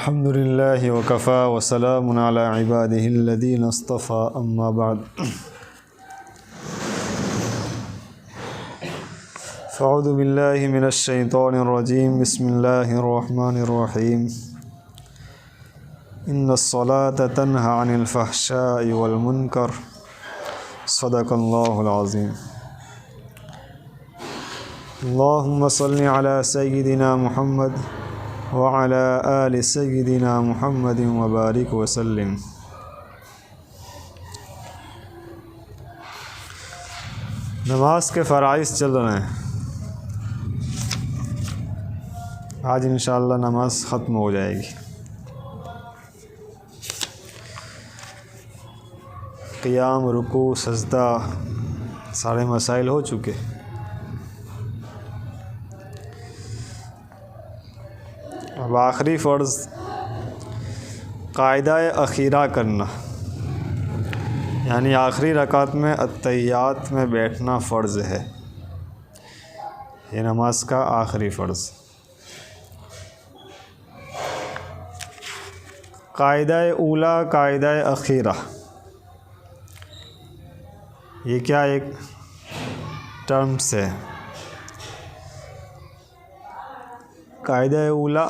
अल्हम्दुलिल्लाहि वकफ़ा वसलामुन अला इबादिहिल्लज़ीना इस्तफ़ा अम्मा बाद। फ़अऊज़ु बिल्लाहि मिनश्शैतानिर्रजीम बिस्मिल्लाहिर्रहमानिर्रहीम। इन्नस्सलाता तन्हा अनिल फ़हशाइ वल मुनकर। सदक़ल्लाहुल अज़ीम। अल्लाहुम्मा सल्लि अला सय्यिदिना मुहम्मद व अला आलि सय्यिदिना मुहम्मदिन व बारिक व सल्लिम। नमाज के फ़राइज़ चल रहे हैं। आज इंशाअल्लाह नमाज ख़त्म हो जाएगी। क़ियाम, रुकू, सजदा सारे मसाइल हो चुके। अब आखिरी फ़र्ज़ क़ाइदा-ए अख़ीरा करना, यानी आखिरी रकात में अत्तहियात में बैठना फ़र्ज़ है। ये नमाज का आखिरी फ़र्ज़। क़ाइदा-ए ऊला, क़ाइदा-ए अख़ीरा, ये क्या एक टर्म्स है। क़ाइदा-ए ऊला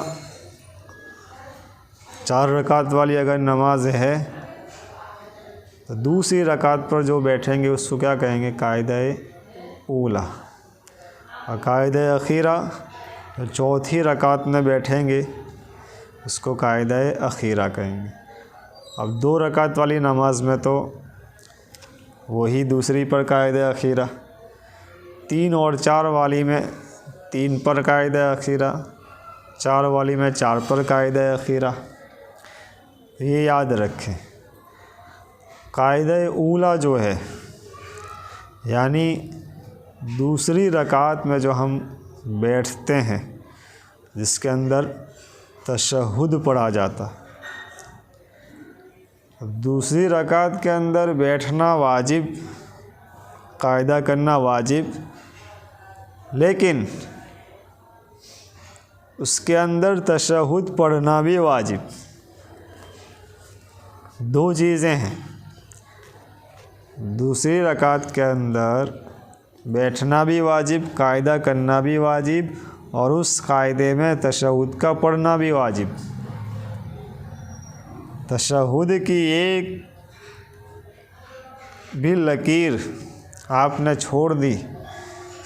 4 रकात वाली अगर नमाज है तो दूसरी रकात पर जो बैठेंगे उसको क्या कहेंगे? क़ाइदा-ए ऊला। और क़ाइदा-ए अख़ीरा जो चौथी रकात में बैठेंगे उसको क़ाइदा-ए अख़ीरा कहेंगे। अब 2 रकात वाली नमाज में तो वही दूसरी पर क़ाइदा-ए अख़ीरा, 3 और 4 वाली में 3 पर क़ाइदा-ए अख़ीरा, 4 वाली में 4 पर क़ाइदा-ए अख़ीरा। ये याद रखें। क़ाइदा-ए ऊला जो है, यानी दूसरी रकात में जो हम बैठते हैं जिसके अंदर तशहुद पढ़ा जाता। दूसरी रकात के अंदर बैठना वाजिब, क़ाइदा करना वाजिब, लेकिन उसके अंदर तशहुद पढ़ना भी वाजिब। 2 चीज़ें हैं। दूसरी रकात के अंदर बैठना भी वाजिब, क़ाइदा करना भी वाजिब, और उस क़ाइदे में तशहुद का पढ़ना भी वाजिब। तशहुद की एक भी लकीर आपने छोड़ दी,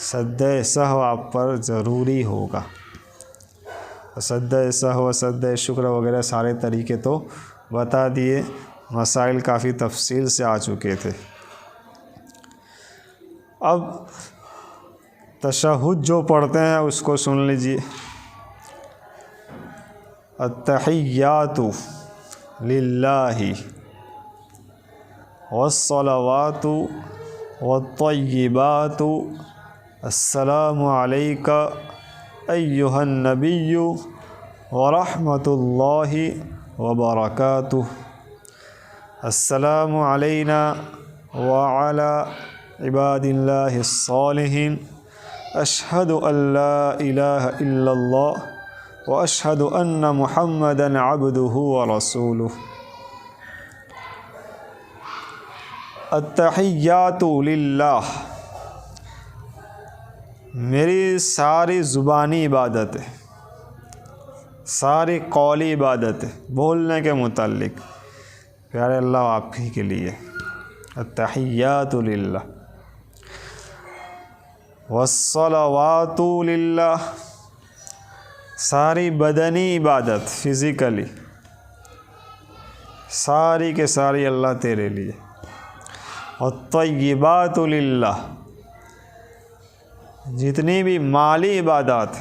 सज्दे सहव आप पर ज़रूरी होगा। सज्दे सहव, सज्दे शुक्र वगैरह सारे तरीके तो बता दिए, मसाइल काफ़ी तफसील से आ चुके थे। अब तशहुद जो पढ़ते हैं उसको सुन लीजिए। अत्तहिय्यातु लिल्लाहि वस्सलावातु वत्तय्यिबातु अस्सलामु अलैका अय्युहन नबिय्यु व रहमतुल्लाहि व बरकातुहु। अस्सलामु अलैना व अला इबादिल्लाहि स्सालिहीन। अशहदु अल्ला इलाहा इल्लल्लाह व अशहदु अन्ना मुहम्मदन अब्दुहु व रसूलुहु। अत्तहिय्यातु लिल्लाह, मेरी सारी ज़ुबानी इबादत है, सारी कौली इबादत है, बोलने के मुताल्लिक प्यारे अल्लाह आप ही के लिए। अत्तहिय्यातु लिल्लाह। वस्सलावातु लिल्लाह, सारी बदनी इबादत, फ़िज़िकली सारी के सारी अल्लाह तेरे लिए। वत्तय्यिबातु लिल्लाह, जितनी भी माली इबादत,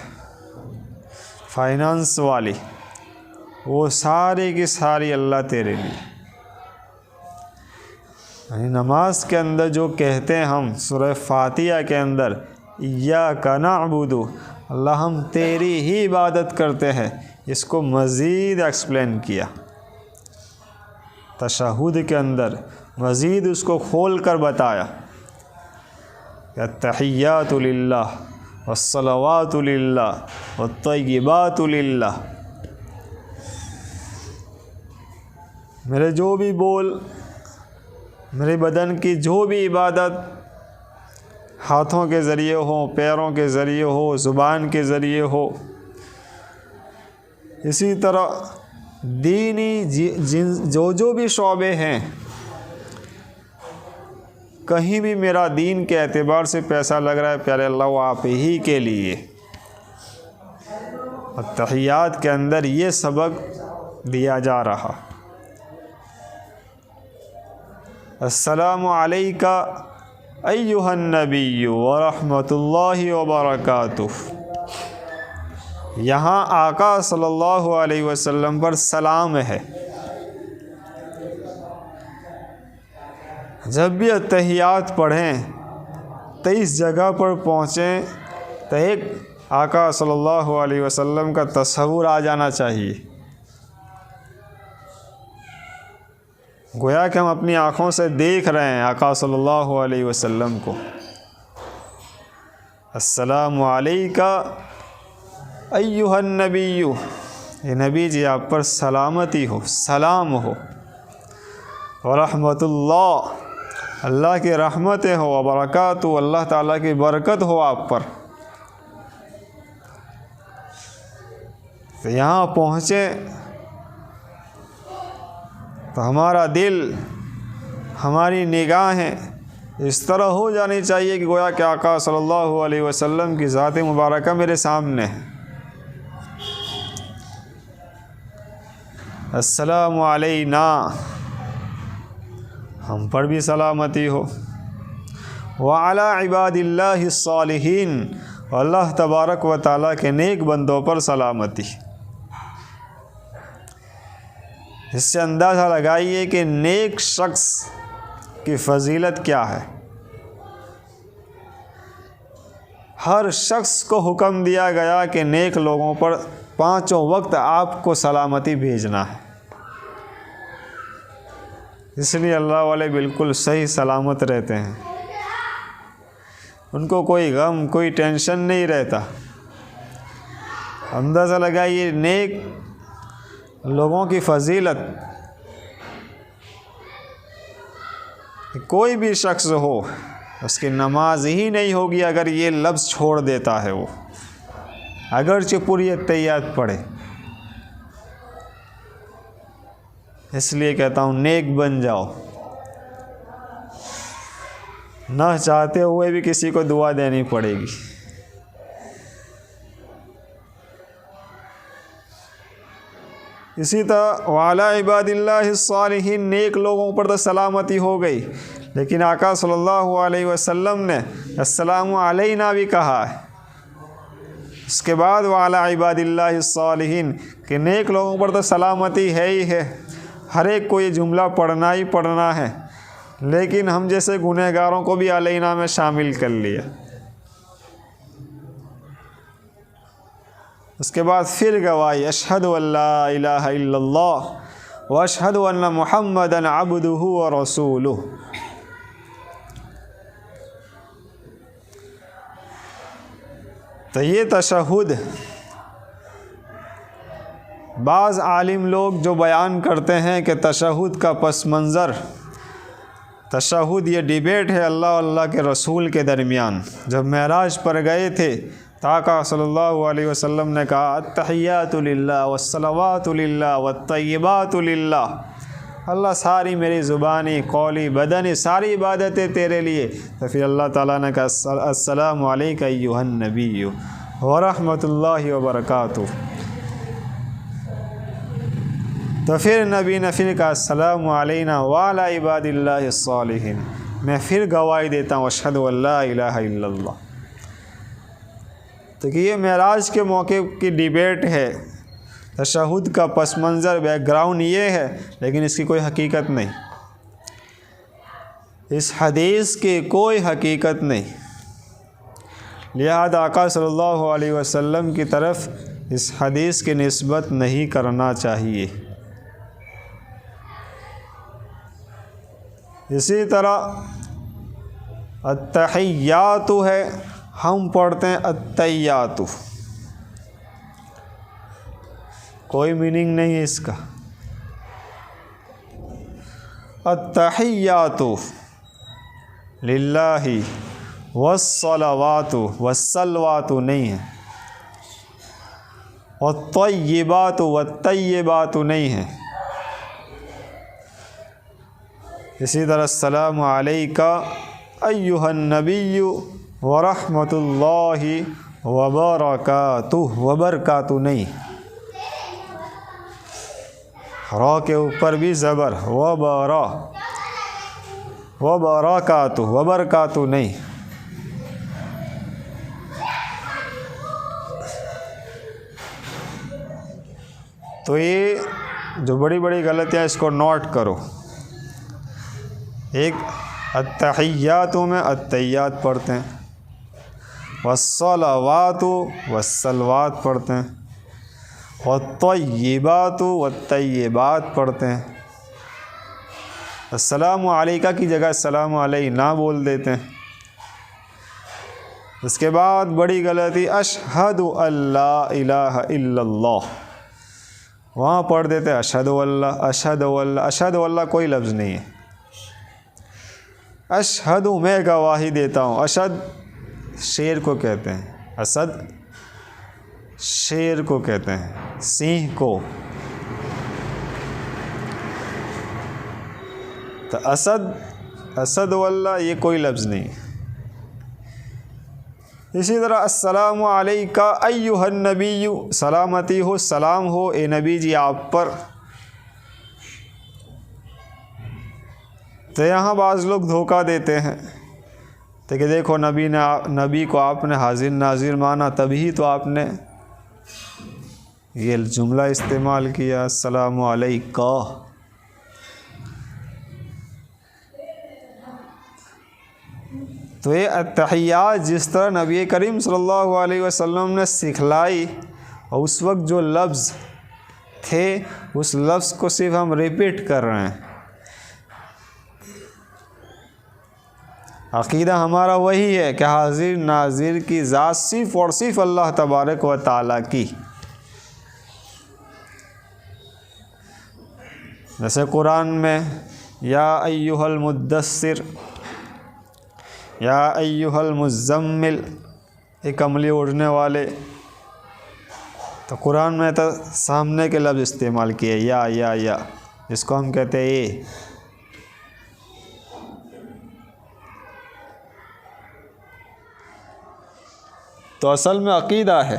फाइनेंस वाली, वो सारी की सारी अल्लाह तेरे लिए। यानी नमाज के अंदर जो कहते हैं हम सूरह फातिहा के अंदर, इय्याका नअबुदु, अल्लाह हम तेरी ही इबादत करते हैं, इसको मज़ीद एक्सप्लेन किया। तशहुद के अंदर मज़ीद उसको खोल कर बताया। अत्तहिय्यातु लिल्लाह वस्सलावातु लिल्लाह वत्तय्यिबातु लिल्लाह। मेरे जो भी बोल, मेरे बदन की जो भी इबादत हाथों के ज़रिए हो, पैरों के ज़रिए हो, ज़ुबान के ज़रिए हो, इसी तरह दीनी जो भी शौबे हैं, कहीं भी मेरा दीन के एतबार से पैसा लग रहा है, प्यारे अल्लाह वो आप ही के लिए। और तहियात के अंदर ये सबक दिया जा रहा। अस्सलामु अलैका अय्युहन नबिय्यु व रहमतुल्लाहि व बरकातुहू। यहाँ आका सल्लल्लाहु अलैहि वसल्लम पर सलाम है। जब भी अत्तहियात पढ़ें तो इस जगह पर पहुँचें तो एक आका सल्लल्लाहु अलैहि वसल्लम का तस्वुर आ जाना चाहिए। गोया कि हम अपनी आँखों से देख रहे हैं आका सल्लल्लाहु अलैहि वसल्लम को। अस्सलामु अलैका अय्युहन नबिय्यु, ये नबी जी आप पर सलामती हो, सलाम हो। व रहमतुल्लाह, अल्लाह की रहमतें हो। व बरकातुहू, अल्लाह ताला की बरकत हो आप पर। तो यहाँ पहुँचे तो हमारा दिल, हमारी निगाहें इस तरह हो जानी चाहिए कि गोया कि आका सल्लल्लाहु अलैहि वसल्लम की ज़ात मुबारका मेरे सामने है। अस्सलामु अलैना, हम पर भी सलामती हो। व अला इबादिल्लाहि सालिहीन, अल्लाह तबारक व तआला के नेक बंदों पर सलामती। इससे अंदाज़ा लगाइए कि नेक शख्स की फ़जीलत क्या है। हर शख्स को हुक्म दिया गया कि नेक लोगों पर पाँचों वक्त आपको सलामती भेजना है। इसलिए अल्लाह वाले बिल्कुल सही सलामत रहते हैं, उनको कोई गम, कोई टेंशन नहीं रहता। अंदाज़ा लगाइए नेक लोगों की फ़जीलत। कोई भी शख्स हो, उसकी नमाज ही नहीं होगी अगर ये लफ्ज़ छोड़ देता है वो, अगरचे पूरी अत्तहियात पढ़े। इसलिए कहता हूँ नेक बन जाओ, ना चाहते हुए भी किसी को दुआ देनी पड़ेगी। इसी तरह वाला इबादिल्लाहि सालिहीन, नेक लोगों पर तो सलामती हो गई, लेकिन आका सल्लल्लाहु अलैहि वसल्लम ने अस्सलामु अलैना भी कहा है। उसके बाद वाला इबादिल्लाहि सालिहीन कि नेक लोगों पर तो सलामती है ही है, हर एक को ये जुमला पढ़ना ही पढ़ना है, लेकिन हम जैसे गुनहगारों को भी अलैना में शामिल कर लिया। उसके बाद फिर गवाही अशहदु अल्ला इलाहा इल्लल्लाह व अशहदु अन्ना मुहम्मदन अब्दुहु व रसूलुहु। तो ये तशहुद, बाज़ आलिम लोग जो बयान करते हैं कि तशहुद का पस मंज़र, तशहुद ये डिबेट है अल्लाह और अल्लाह के रसूल के दरमियान। जब मेराज पर गए थे आका सल्लल्लाहु अलैहि वसल्लम ने कहा अत्तहियातु लिल्लाह वस्सलवातु लिल्लाह वत्तय्यिबातु लिल्लाह। अल्लाह सारी मेरी ज़ुबानी, कौली, बदनी सारी इबादतें तेरे लिए। तो फिर अल्लाह ताला ने कहा अस्सलामु अलैका अय्युहन नबिय्यु व रहमतुल्लाहि व बरकातुहू। तो फिर नबी ने फिर कहा अस्सलामु अलैना व अला इबादिल्लाहि सालिहीन। मैं फिर गवाही देता हूँ अशहदु अल्ला इलाहा इल्लल्लाह। तो कि ये मेराज के मौके की डिबेट है, तशहुद का पस मंज़र, बैकग्राउंड ये है, लेकिन इसकी कोई हकीकत नहीं, इस हदीस की कोई हकीकत नहीं। लिहाजा आका सल्लल्लाहु अलैहि वसल्लम की तरफ इस हदीस की निस्बत नहीं करना चाहिए। इसी तरह अत्तहियातु है, हम पढ़ते हैं अत्तहियातु, कोई मीनिंग नहीं है इसका। अत्तहियातु लिल्लाहि वस्सलावातु वस्सलवातु नहीं है, और तय्यिबातु वत्तय्यिबातु नहीं है। इसी तरह अस्सलामु अलैका अय्युहन नबिय्यु व रहमतुल्लाहि व बरकातुहु नहीं। र के ऊपर भी ज़बर व बरकातुहु नहीं। तो ये जो बड़ी बड़ी गलतियाँ, इसको नोट करो। एक अत्तहियातु में अत्तहियात पढ़ते हैं, वस्सलावातु वस्सलवात पढ़ते हैं, वत्तय्यिबातु वत्तय्यिबात पढ़ते हैं। अस्सलामु अलैका की जगह अस्सलामु अलैना बोल देते हैं। उसके बाद बड़ी गलती अशहदु अल्ला इलाहा इल्लल्लाह, वहाँ पढ़ देते हैं अशहदु अल्लाह। अशहदु अल्लाह कोई लफ्ज़ नहीं है। अशहदु मैं गवाही देता हूँ। अशद शेर को कहते हैं, असद शेर को कहते हैं, सिंह को। तो असद वल्ला ये कोई लफ्ज़ नहीं। इसी तरह अस्सलामु अलैका अय्युहन नबिय्यु, सलामती हो, सलाम हो ए नबी जी आप पर। तो यहाँ बाज़ लोग धोखा देते हैं तो कि देखो नबी को आपने हाजिर नाजिर माना, तभी तो आपने ये जुमला इस्तेमाल किया अस्सलामु अलैका। तो ये अत्तहियात जिस तरह नबी करीम सल्लल्लाहु अलैहि वसल्लम ने सिखलाई, और उस वक्त जो लफ्ज़ थे उस लफ्ज़ को सिर्फ हम रिपीट कर रहे हैं। अक़ीदा हमारा वही है कि हाजिर नाजिर की ज़ात सिर्फ़ और सिर्फ़ अल्लाह तबारक व तआला की। जैसे कुरान में या अय्युहल मुद्दस्सिर, या अय्युहल मुज़्ज़म्मिल, एक कमली ओढ़ने वाले, तो कुरान में तो सामने के लफ्ज़ इस्तेमाल किए या, जिसको हम कहते हैं ये। तो असल में अक़ीदा है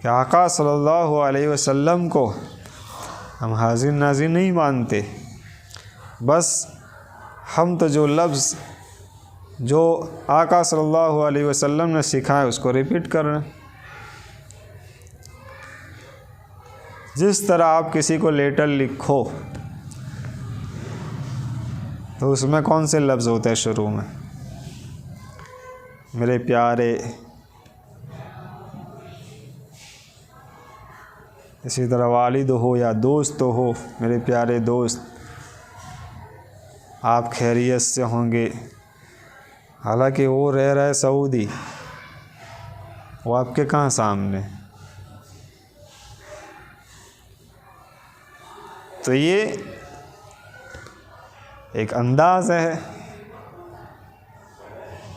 कि आका सल्लल्लाहु अलैहि वसल्लम को हम हाजिर नाजिर नहीं मानते, बस हम तो जो लफ्ज़ जो आका सल्लल्लाहु अलैहि वसल्लम ने सिखाया उसको रिपीट कर रहे हैं। जिस तरह आप किसी को लेटर लिखो तो उसमें कौन से लफ्ज़ होते हैं शुरू में? मेरे प्यारे। इसी तरह वालिद हो या दोस्त हो, मेरे प्यारे दोस्त, आप खैरियत से होंगे। हालांकि वो रह रहा है सऊदी, वो आपके कहाँ सामने। तो ये एक अंदाज़ है,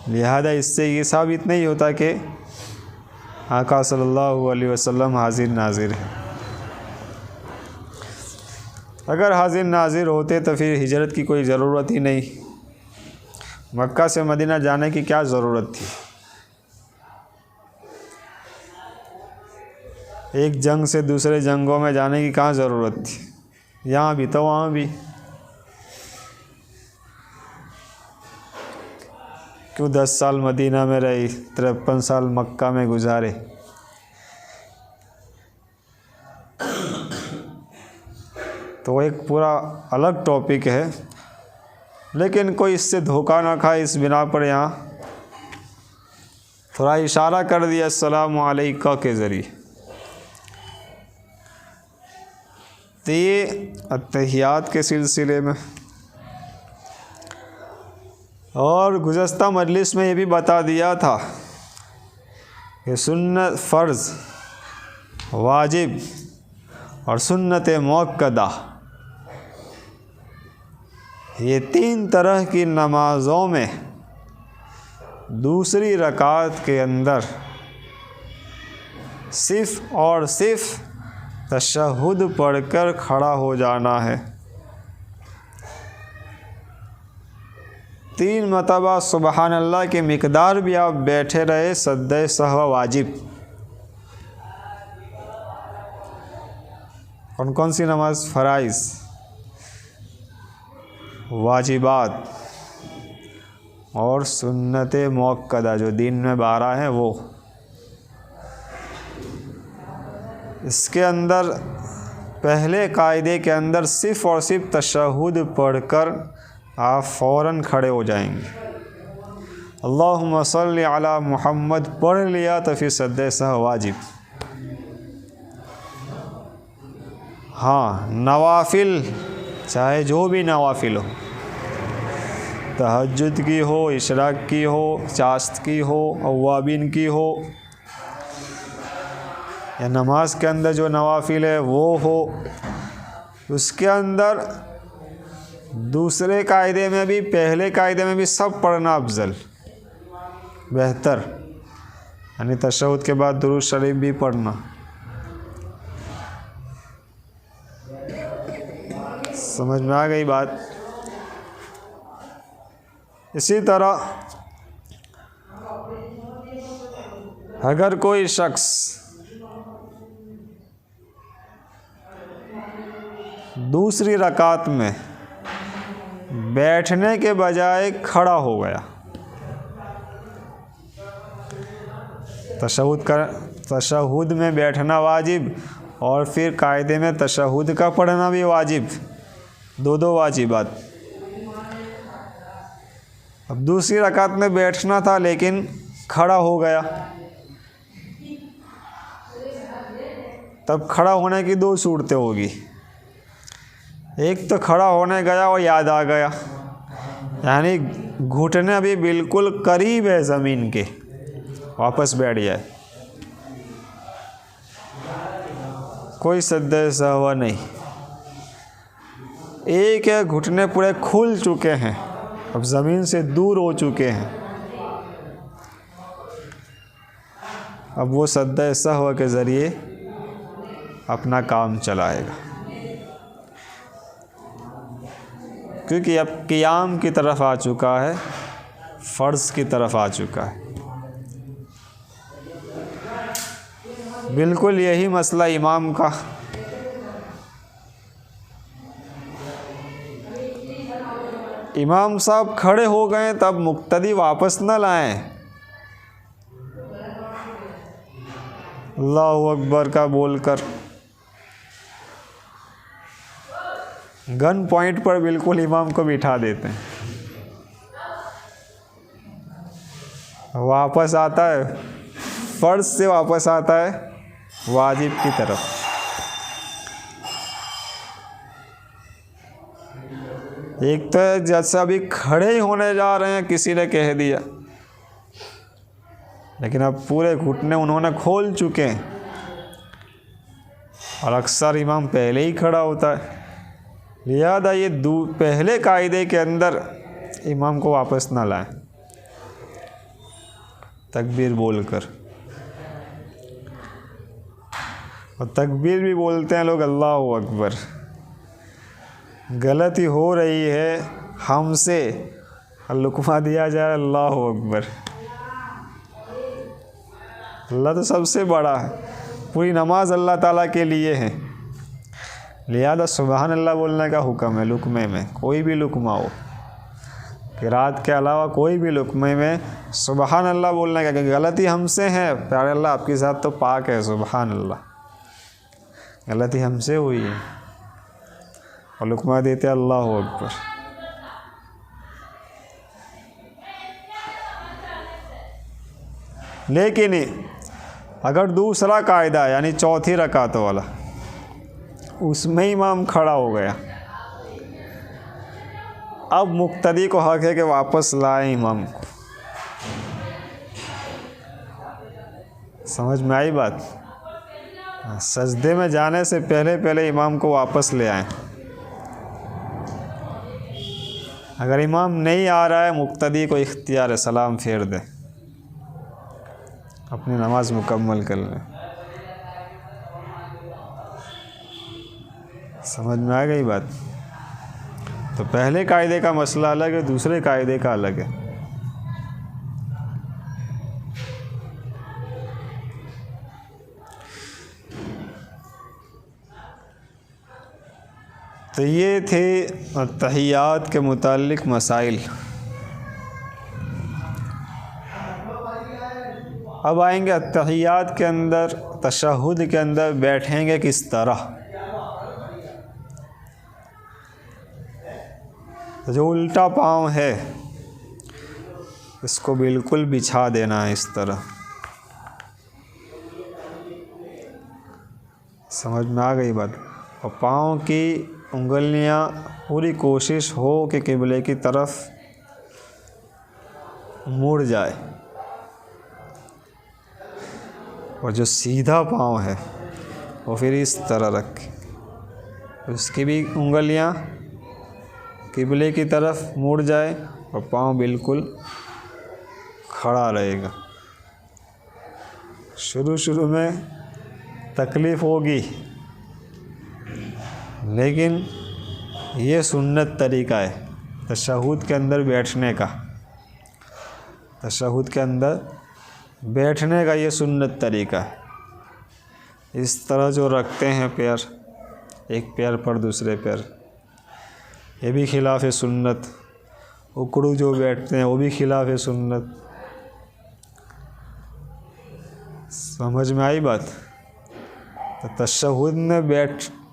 लिहाजा इससे ये साबित नहीं होता कि आका सल्लल्लाहु अलैहि वसल्लम हाजिर नाजिर है। अगर हाजिर नाजिर होते तो फिर हिजरत की कोई ज़रूरत ही नहीं, मक्का से मदीना जाने की क्या ज़रूरत थी। एक जंग से दूसरे जंगों में जाने की कहाँ ज़रूरत थी, यहाँ भी तो वहाँ भी। क्यों 10 साल मदीना में रही, 53 साल मक्का में गुजारे। तो वो एक पूरा अलग टॉपिक है, लेकिन कोई इससे धोखा ना खाए इस बिना पर यहाँ थोड़ा इशारा कर दिया अस्सलामु अलैका के ज़रिए। तो ये अत्तहियात के सिलसिले में। और गुज़श्ता मजलिस में ये भी बता दिया था कि सुन्नत, फ़र्ज़, वाजिब और सुन्नत मुअक्कदा, ये 3 तरह की नमाज़ों में दूसरी रकात के अंदर सिर्फ़ और सिर्फ तशहुद पढ़कर खड़ा हो जाना है। 3 मरतबा सुबहान अल्लाह की मिक़दार भी आप बैठे रहे, सज्दे सहवा वाजिब। कौन कौन सी नमाज? फ़राइज़, वाजिबात और सुन्नत मुअक्कदा जो दिन में 12 हैं वो। इसके अंदर पहले कायदे के अंदर सिर्फ़ और सिर्फ तशहुद पढ़कर आप फ़ौरन खड़े हो जाएंगे। अल्लाहुम्मा सल्लि अला मुहम्मद पढ़ लिया तो फिर सज्दे सहव वाजिब। हाँ, नवाफिल चाहे जो भी नवाफिल हो, तहज्जुद की हो, इशराक की हो, चाश्त की हो, अव्वाबिन की हो, या नमाज के अंदर जो नवाफिल है वो हो, उसके अंदर दूसरे कायदे में भी पहले कायदे में भी सब पढ़ना अफजल बेहतर, यानी तशहुद के बाद दुरूद शरीफ भी पढ़ना। समझ में आ गई बात? इसी तरह अगर कोई शख्स दूसरी रकात में बैठने के बजाय खड़ा हो गया, तशहुद में बैठना वाजिब और फिर कायदे में तशहुद का पढ़ना भी वाजिब, दो वाजिबात। अब दूसरी रकात में बैठना था लेकिन खड़ा हो गया, तब खड़ा होने की 2 सूरतें होगी। एक तो खड़ा होने गया और याद आ गया, यानी घुटने अभी बिल्कुल करीब है ज़मीन के, वापस बैठ जाए, कोई सज्दे सहवा नहीं। एक है घुटने पूरे खुल चुके हैं, अब ज़मीन से दूर हो चुके हैं, अब वो सज्दे सहवा के ज़रिए अपना काम चलाएगा, क्योंकि अब क़ियाम की तरफ आ चुका है, फ़र्ज़ की तरफ आ चुका है। बिल्कुल यही मसला इमाम का। इमाम साहब खड़े हो गए तब मुक्तदी वापस न लाएं, अल्लाहु अकबर का बोलकर गन पॉइंट पर बिल्कुल इमाम को बिठा देते हैं। वापस आता है, फ़र्ज़ से वापस आता है वाजिब की तरफ। एक तो जैसे अभी खड़े ही होने जा रहे हैं, किसी ने कह दिया, लेकिन अब पूरे घुटने उन्होंने खोल चुके हैं, और अक्सर इमाम पहले ही खड़ा होता है। लिहाजा ये पहले कायदे के अंदर इमाम को वापस ना लाएं, तकबीर बोलकर। और तकबीर भी बोलते हैं लोग अल्लाहु अकबर, गलती हो रही है हमसे, लुकमा दिया जाए अल्लाहु अकबर। अल्लाह तो सबसे बड़ा है, पूरी नमाज अल्लाह ताला के लिए है, लिहाजा सुबहान अल्लाह बोलने का हुक्म है। लुकमे में कोई भी लुकमा हो, क़िरात के अलावा कोई भी लुकमे में सुबहान अल्लाह बोलने का, गलती हमसे है प्यारे अल्लाह, आपके साथ तो पाक है, सुबहान अल्लाह, गलती हमसे हुई है, और लुकमा देते अल्लाहु अकबर। लेकिन अगर दूसरा कायदा यानी चौथी रकात वाला, उसमें इमाम खड़ा हो गया, अब मुक्तदी को हक है कि वापस लाए इमाम को। समझ में आई बात? सजदे में जाने से पहले पहले इमाम को वापस ले आएं। अगर इमाम नहीं आ रहा है, मुक्तदी को इख्तियार है, सलाम फेर दे, अपनी नमाज मुकम्मल कर लें। समझ में आ गई बात? तो पहले कायदे का मसला अलग है, दूसरे कायदे का अलग है। तो ये थे तहियात के मुताल्लिक़ मसाइल। अब आएंगे तहियात के अंदर, तशहुद के अंदर बैठेंगे किस तरह। तो जो उल्टा पाँव है इसको बिल्कुल बिछा देना है इस तरह। समझ में आ गई बात? और पाँव की उंगलियां पूरी कोशिश हो कि किबले की तरफ मुड़ जाए, और जो सीधा पाँव है वो फिर इस तरह रखे, उसकी भी उंगलियां किबले की तरफ मुड़ जाए और पाँव बिल्कुल खड़ा रहेगा। शुरू में तकलीफ़ होगी, लेकिन ये सुन्नत तरीका है तशहुद के अंदर बैठने का। तशहुद के अंदर बैठने का ये सुन्नत तरीका है। इस तरह जो रखते हैं पैर, एक पैर पर दूसरे पैर, ये भी खिलाफ सुन्नत। उकड़ू जो बैठते हैं वो भी खिलाफ सुन्नत। समझ में आई बात? तो तशहुद में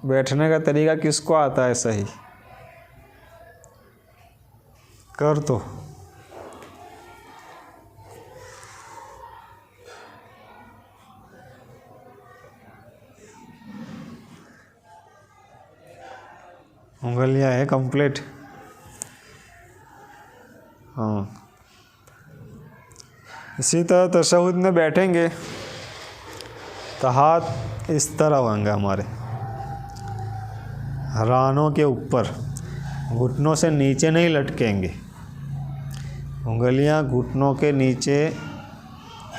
बैठने का तरीका किसको आता है सही? कर तो उंगलियां है कंप्लीट। हाँ, इसी तरह तशहुद में बैठेंगे तो हाथ इस तरह होंगे हमारे रानों के ऊपर, घुटनों से नीचे नहीं लटकेंगे। उंगलियां घुटनों के नीचे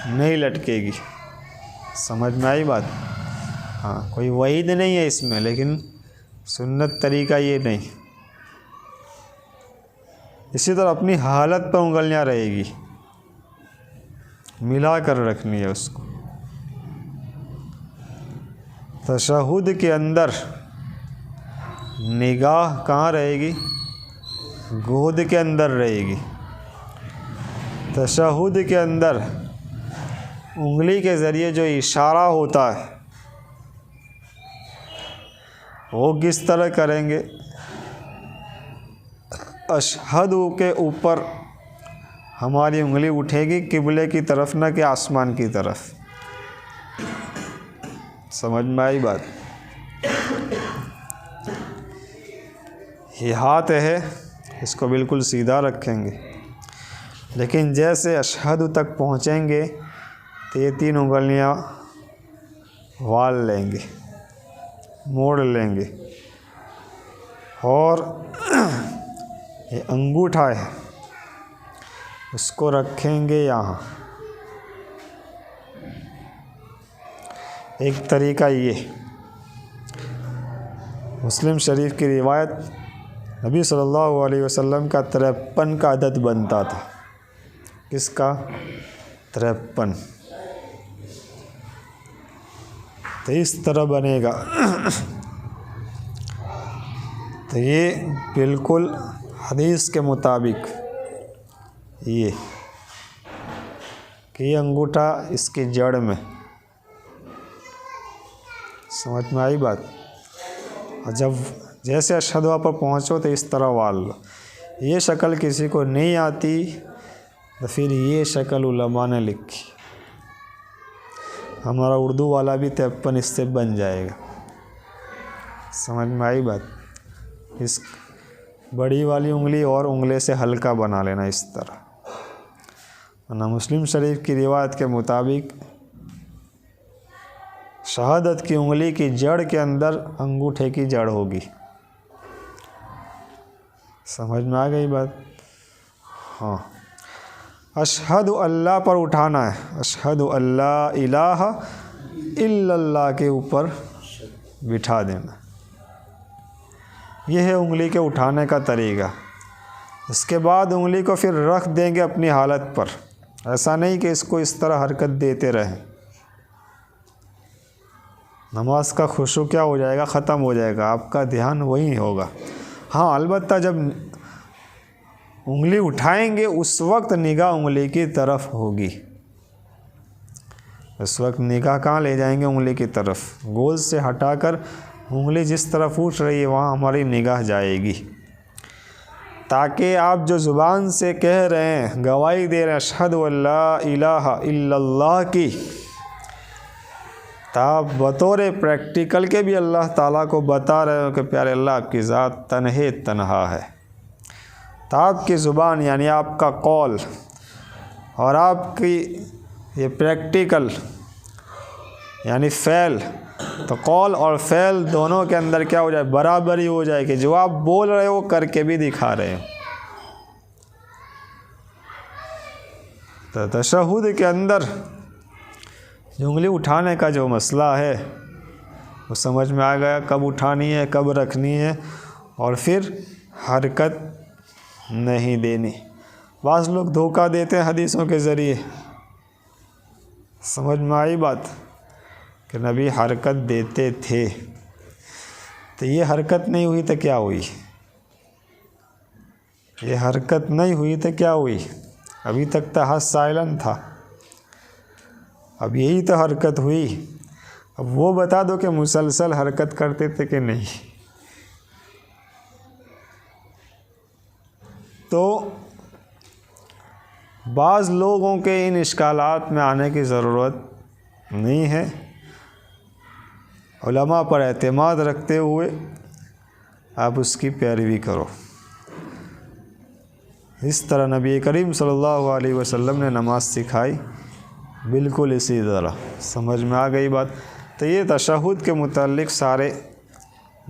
नहीं लटकेगी। समझ में आई बात? हाँ, कोई वईद नहीं है इसमें, लेकिन सुन्नत तरीका ये नहीं। इसी तरह अपनी हालत पर उंगलियां रहेगी, मिला कर रखनी है उसको। तशहुद के अंदर निगाह कहाँ रहेगी? गोद के अंदर रहेगी। तशहुद के अंदर उंगली के ज़रिए जो इशारा होता है वो किस तरह करेंगे? अशहदु के ऊपर हमारी उंगली उठेगी किबले की तरफ, ना कि आसमान की तरफ। समझ में आई बात? ये हाथ है, इसको बिल्कुल सीधा रखेंगे, लेकिन जैसे अशहदु तक पहुँचेंगे तो ये 3 उंगलियां वाल लेंगे, मोड़ लेंगे, और ये अंगूठा है उसको रखेंगे यहाँ। एक तरीका ये, मुस्लिम शरीफ की रिवायत, नबी सल्लल्लाहु अलैहि वसल्लम का 53 का अदद बनता था। किसका? 53। तो इस तरह बनेगा। तो ये बिल्कुल हदीस के मुताबिक ये कि ये अंगूठा इसकी जड़ में। समझ में आई बात? और जब जैसे अशहदु पर पहुँचो तो इस तरह वाल लो। ये शक्ल किसी को नहीं आती तो फिर ये शक्ल उलमा ने लिखी। हमारा उर्दू वाला भी 53 इससे बन जाएगा। समझ में आई बात? इस बड़ी वाली उंगली और उंगली से हल्का बना लेना इस तरह। वरना मुस्लिम शरीफ की रिवायत के मुताबिक शहादत की उंगली की जड़ के अंदर अंगूठे की जड़ होगी। समझ में आ गई बात? हाँ, अशहदु अल्लाह पर उठाना है, अशहदु अल्ला इलाहा इल्लल्लाह के ऊपर बिठा देना। यह है उंगली के उठाने का तरीका। इसके बाद उंगली को फिर रख देंगे अपनी हालत पर। ऐसा नहीं कि इसको इस तरह हरकत देते रहें, नमाज का खुशू क्या हो जाएगा, ख़त्म हो जाएगा, आपका ध्यान वहीं होगा। हाँ, अलबत्ता जब उंगली उठाएंगे उस वक्त निगाह उंगली की तरफ होगी। उस वक्त निगाह कहाँ ले जाएंगे? उंगली की तरफ। गोल से हटाकर उंगली जिस तरफ उठ रही है वहाँ हमारी निगाह जाएगी, ताकि आप जो ज़ुबान से कह रहे हैं, गवाही दे रहे हैं अशहदु अल्ला इलाहा इल्लल्लाह की, आप बतौर प्रैक्टिकल के भी अल्लाह ताला को बता रहे हो कि प्यारे अल्लाह आपकी ज़ात तन्हे तन्हा है। तो आपकी ज़ुबान यानी आपका कौल और आपकी ये प्रैक्टिकल यानी फ़ैल, तो कौल और फ़ैल दोनों के अंदर क्या हो जाए? बराबरी हो जाए कि जो आप बोल रहे हो करके भी दिखा रहे हो। तो तशहुद के अंदर जो उंगली उठाने का जो मसला है वो समझ में आ गया, कब उठानी है, कब रखनी है, और फिर हरकत नहीं देनी। बाज़ लोग धोखा देते हैं हदीसों के ज़रिए। समझ में आई बात कि नबी हरकत देते थे, तो ये हरकत नहीं हुई तो क्या हुई? ये हरकत नहीं हुई तो क्या हुई? अभी तक तो हाथ साइलेंट था, अब यही तो हरकत हुई। अब वो बता दो कि मुसलसल हरकत करते थे कि नहीं। तो बाज़ लोगों के इन इश्कालात में आने की ज़रूरत नहीं है। उलमा पर एतमाद रखते हुए आप उसकी पैरवी करो। इस तरह नबी करीम सल्लल्लाहु अलैहि वसल्लम ने नमाज सिखाई, बिल्कुल इसी तरह। समझ में आ गई बात? तो ये तशहुद के मुताल्लिक़ सारे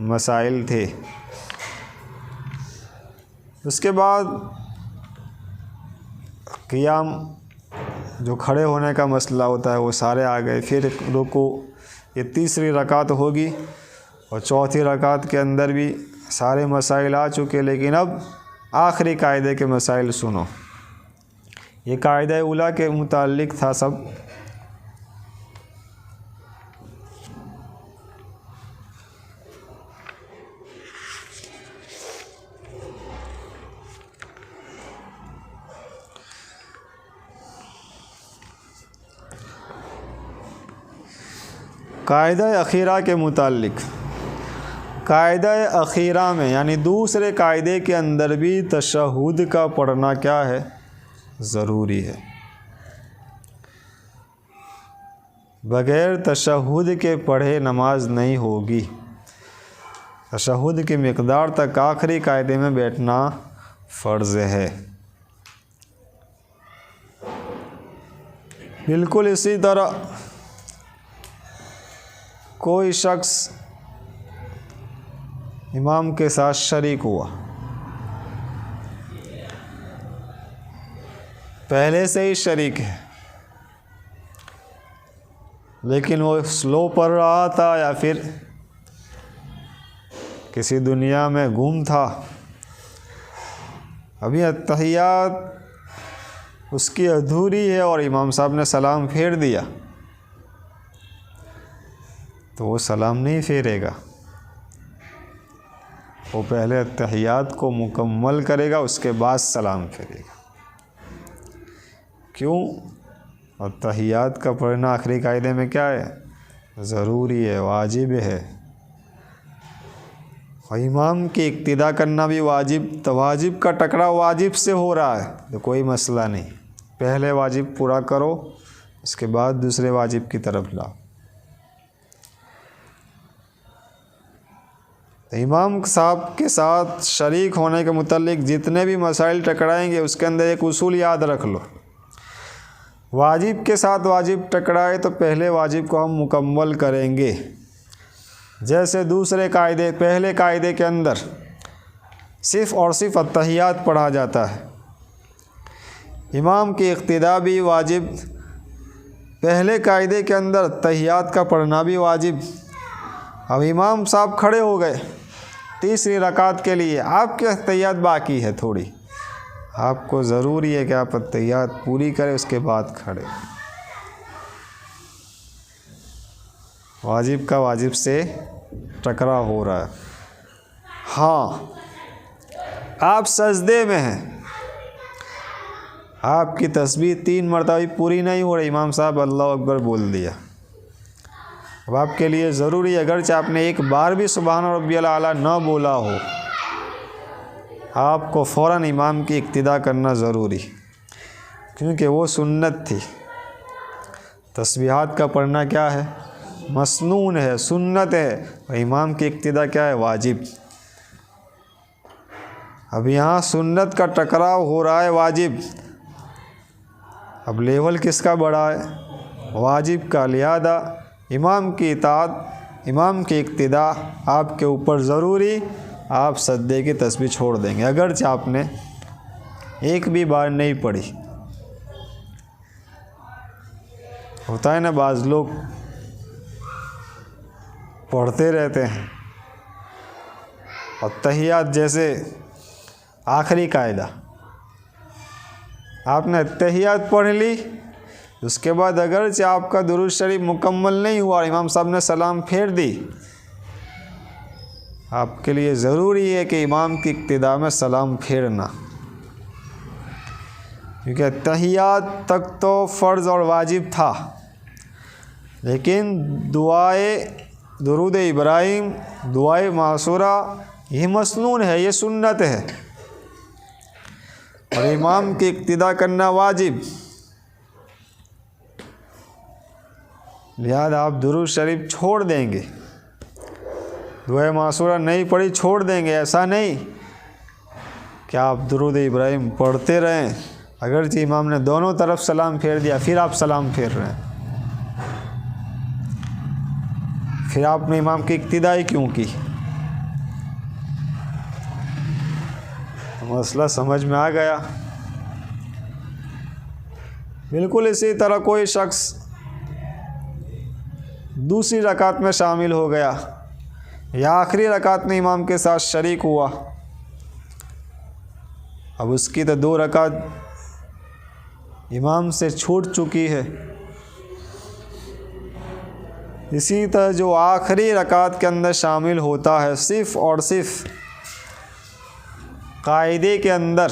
मसाइल थे। उसके बाद क़ियाम, जो खड़े होने का मसला होता है, वो सारे आ गए। फिर रुकू, ये तीसरी रकात होगी, और चौथी रकात के अंदर भी सारे मसाइल आ चुके। लेकिन अब आखिरी कायदे के मसाइल सुनो। ये कायदा उला के मुताल्लिक़ था सब। कायदा अखीरा के मुताल्लिक़, कायदा अखीरा में यानी दूसरे कायदे के अंदर भी तशहुद का पढ़ना क्या है? ज़रूरी है। बग़ैर तशहुद के पढ़े नमाज नहीं होगी। तशहुद की मिक़दार तक आखिरी कायदे में बैठना फ़र्ज़ है। बिल्कुल इसी तरह कोई शख्स इमाम के साथ शरीक हुआ, पहले से ही शरीक है, लेकिन वो स्लो पढ़ रहा था या फिर किसी दुनिया में गुम था, अभी अत्तहियात उसकी अधूरी है और इमाम साहब ने सलाम फेर दिया, तो वो सलाम नहीं फेरेगा। वो पहले अत्तहियात को मुकम्मल करेगा, उसके बाद सलाम फेरेगा। क्यों? अत्तहियात का पढ़ना आखिरी कायदे में क्या है? ज़रूरी है, वाजिब है। और इमाम की इक्तिदा करना भी वाजिब। तो वाजिब का टकराव वाजिब से हो रहा है तो कोई मसला नहीं, पहले वाजिब पूरा करो, उसके बाद दूसरे वाजिब की तरफ लाओ। तो इमाम साहब के साथ शरीक होने के मुताल्लिक़ जितने भी मसाइल टकराएंगे उसके अंदर एक उसूल याद रख लो। वाजिब के साथ वाजिब टकराए तो पहले वाजिब को हम मुकम्मल करेंगे। जैसे दूसरे कायदे, पहले कायदे के अंदर सिर्फ़ और सिर्फ अत्तहियात पढ़ा जाता है। इमाम की इक्तिदा भी वाजिब, पहले कायदे के अंदर अत्तहियात का पढ़ना भी वाजिब। अब इमाम साहब खड़े हो गए तीसरी रकात के लिए, आपकी अत्तहियात बाकी है थोड़ी, आपको ज़रूरी है कि आप अत्तहियात पूरी करें, उसके बाद खड़े। वाजिब का वाजिब से टकराव हो रहा है। हाँ, आप सजदे में हैं, आपकी तस्बीह 3 मरतबा पूरी नहीं हो रही, इमाम साहब अल्लाह अकबर बोल दिया। अब आपके लिए ज़रूरी है, अगरचे आपने एक बार भी सुबहान रब्बियल आला न बोला हो, आपको फ़ौरन इमाम की इक्तिदा करना ज़रूरी, क्योंकि वो सुन्नत थी। तस्बीहात का पढ़ना क्या है? मसनून है, सुन्नत है, और इमाम की इक्तिदा क्या है? वाजिब। अब यहाँ सुन्नत का टकराव हो रहा है वाजिब, अब लेवल किसका बड़ा है? वाजिब का। लिहाजा इमाम की इताअत, इमाम की इक्तिदा आपके ऊपर ज़रूरी। आप सद्दे की तस्बीह छोड़ देंगे अगरचे आपने एक भी बार नहीं पढ़ी। होता है ना, बाज़ लोग पढ़ते रहते हैं, और तहियात जैसे आखिरी कायदा, आपने तहियात पढ़ ली, उसके बाद अगरचे आपका दुरूद शरीफ मुकम्मल नहीं हुआ, इमाम साहब ने सलाम फेर दी, आपके लिए ज़रूरी है कि इमाम की इक्तिदा में सलाम फेरना, क्योंकि तहियात तक तो फ़र्ज़ और वाजिब था, लेकिन दुआए दुरूद इब्राहिम, दुआए मासूरा, ये मसनून है, ये सुन्नत है, और इमाम की इक्तिदा करना वाजिब। लिहाजा आप दुरूद शरीफ छोड़ देंगे, दुआए मासूरा नहीं पढ़ी छोड़ देंगे, ऐसा नहीं कि आप दुरूद इब्राहिम पढ़ते रहें, अगरचे इमाम ने दोनों तरफ सलाम फेर दिया, फिर आप सलाम फेर रहे हैं, फिर आपने इमाम की इक्तिदा ही क्यों की? मसला समझ में आ गया। बिल्कुल इसी तरह कोई शख्स दूसरी रकात में शामिल हो गया या आखिरी रकात में इमाम के साथ शरीक हुआ, अब उसकी तो 2 रकात इमाम से छूट चुकी है। इसी तरह जो आखिरी रकात के अंदर शामिल होता है, सिर्फ़ और सिर्फ कायदे के अंदर